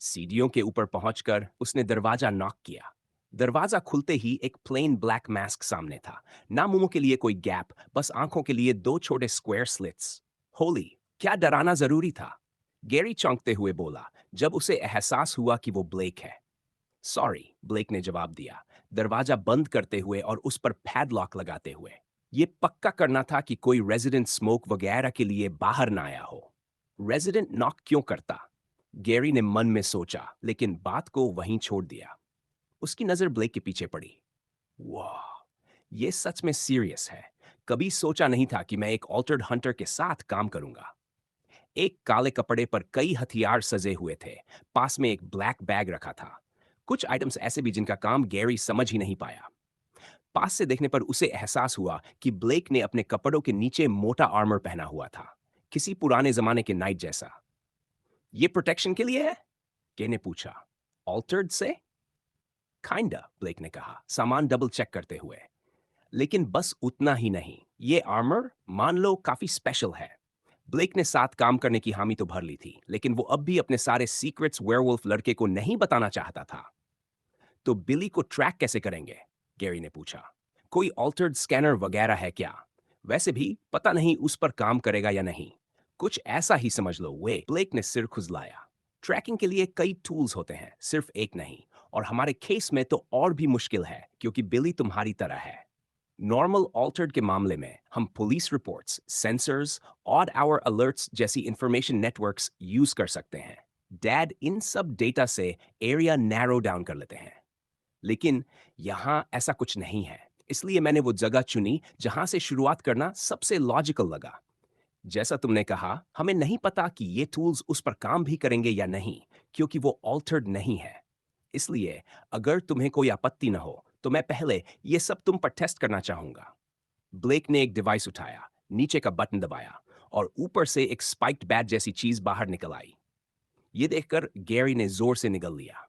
सीढ़ियों के ऊपर पहुंचकर उसने दरवाजा नॉक किया। दरवाजा खुलते ही एक प्लेन ब्लैक मास्क सामने था। ना मुंह के लिए कोई गैप, बस आंखों के लिए दो छोटे स्क्वायर स्लिट्स। होली, क्या डराना जरूरी था? गैरी चौंकते हुए बोला जब उसे एहसास हुआ कि वो ब्लेक है। सॉरी, ब्लेक ने जवाब दिया, दरवाजा बंद करते हुए और उस पर पैडलॉक लगाते हुए। ये पक्का करना था कि कोई रेजिडेंट स्मोक वगैरह के लिए बाहर ना आया हो। रेजिडेंट नॉक क्यों करता? गैरी ने मन में सोचा, लेकिन बात को वहीं छोड़ दिया। उसकी नजर ब्लेक के पीछे पड़ी। वाह, ये सच में सीरियस है। कभी सोचा नहीं था कि मैं एक ऑल्टर्ड हंटर के साथ काम करूंगा। एक काले कपड़े पर कई हथियार सजे हुए थे। पास में एक ब्लैक बैग रखा था। कुछ आइटम्स ऐसे भी जिनका काम गैरी समझ ही नहीं पाया। पास से देखने पर उसे एहसास हुआ कि ब्लेक ने अपने कपड़ों के नीचे मोटा आर्मर पहना हुआ था, किसी पुराने जमाने के नाइट जैसा। ये प्रोटेक्शन के लिए है? के ने पूछा। ऑल्टर्ड से? काइंडा, ब्लेक ने कहा, सामान डबल चेक करते हुए। लेकिन बस उतना ही नहीं, ये आर्मर मान लो काफी स्पेशल है। ब्लेक ने साथ काम करने की हामी तो भर ली थी, लेकिन वो अब भी अपने सारे सीक्रेट्स वेयरवुल्फ लड़के को नहीं बताना चाहता था। तो बिली को ट्रैक कैसे करेंगे? गैरी ने पूछा। कोई ऑल्टर्ड स्कैनर वगैरह है क्या? वैसे भी पता नहीं उस पर काम करेगा या नहीं। कुछ ऐसा ही समझ लो। वे, ब्लेक ने सिर खुजलाया। ट्रैकिंग के लिए कई टूल्स होते हैं, सिर्फ एक नहीं। और हमारे केस में तो और भी मुश्किल है, क्योंकि बिली तुम्हारी तरह है। नॉर्मल ऑल्टर्ड के मामले में हम police reports, sensors, odd hour alerts जैसी इंफॉर्मेशन नेटवर्क्स यूज कर सकते हैं। डैड इन सब डेटा से एरिया नैरो डाउन कर लेते हैं। लेकिन यहाँ ऐसा कुछ नहीं है। इसलिए मैंने वो जगह चुनी जहां से शुरुआत करना सबसे लॉजिकल लगा। जैसा तुमने कहा, हमें नहीं पता कि ये टूल्स उस पर काम भी करेंगे या नहीं, क्योंकि वो ऑल्टर्ड नहीं है। इसलिए अगर तुम्हें कोई आपत्ति न हो तो मैं पहले ये सब तुम पर टेस्ट करना चाहूंगा। ब्लेक ने एक डिवाइस उठाया, नीचे का बटन दबाया और ऊपर से एक स्पाइक्ड बैट जैसी चीज बाहर निकल आई। ये देखकर गैरी ने जोर से निगल लिया।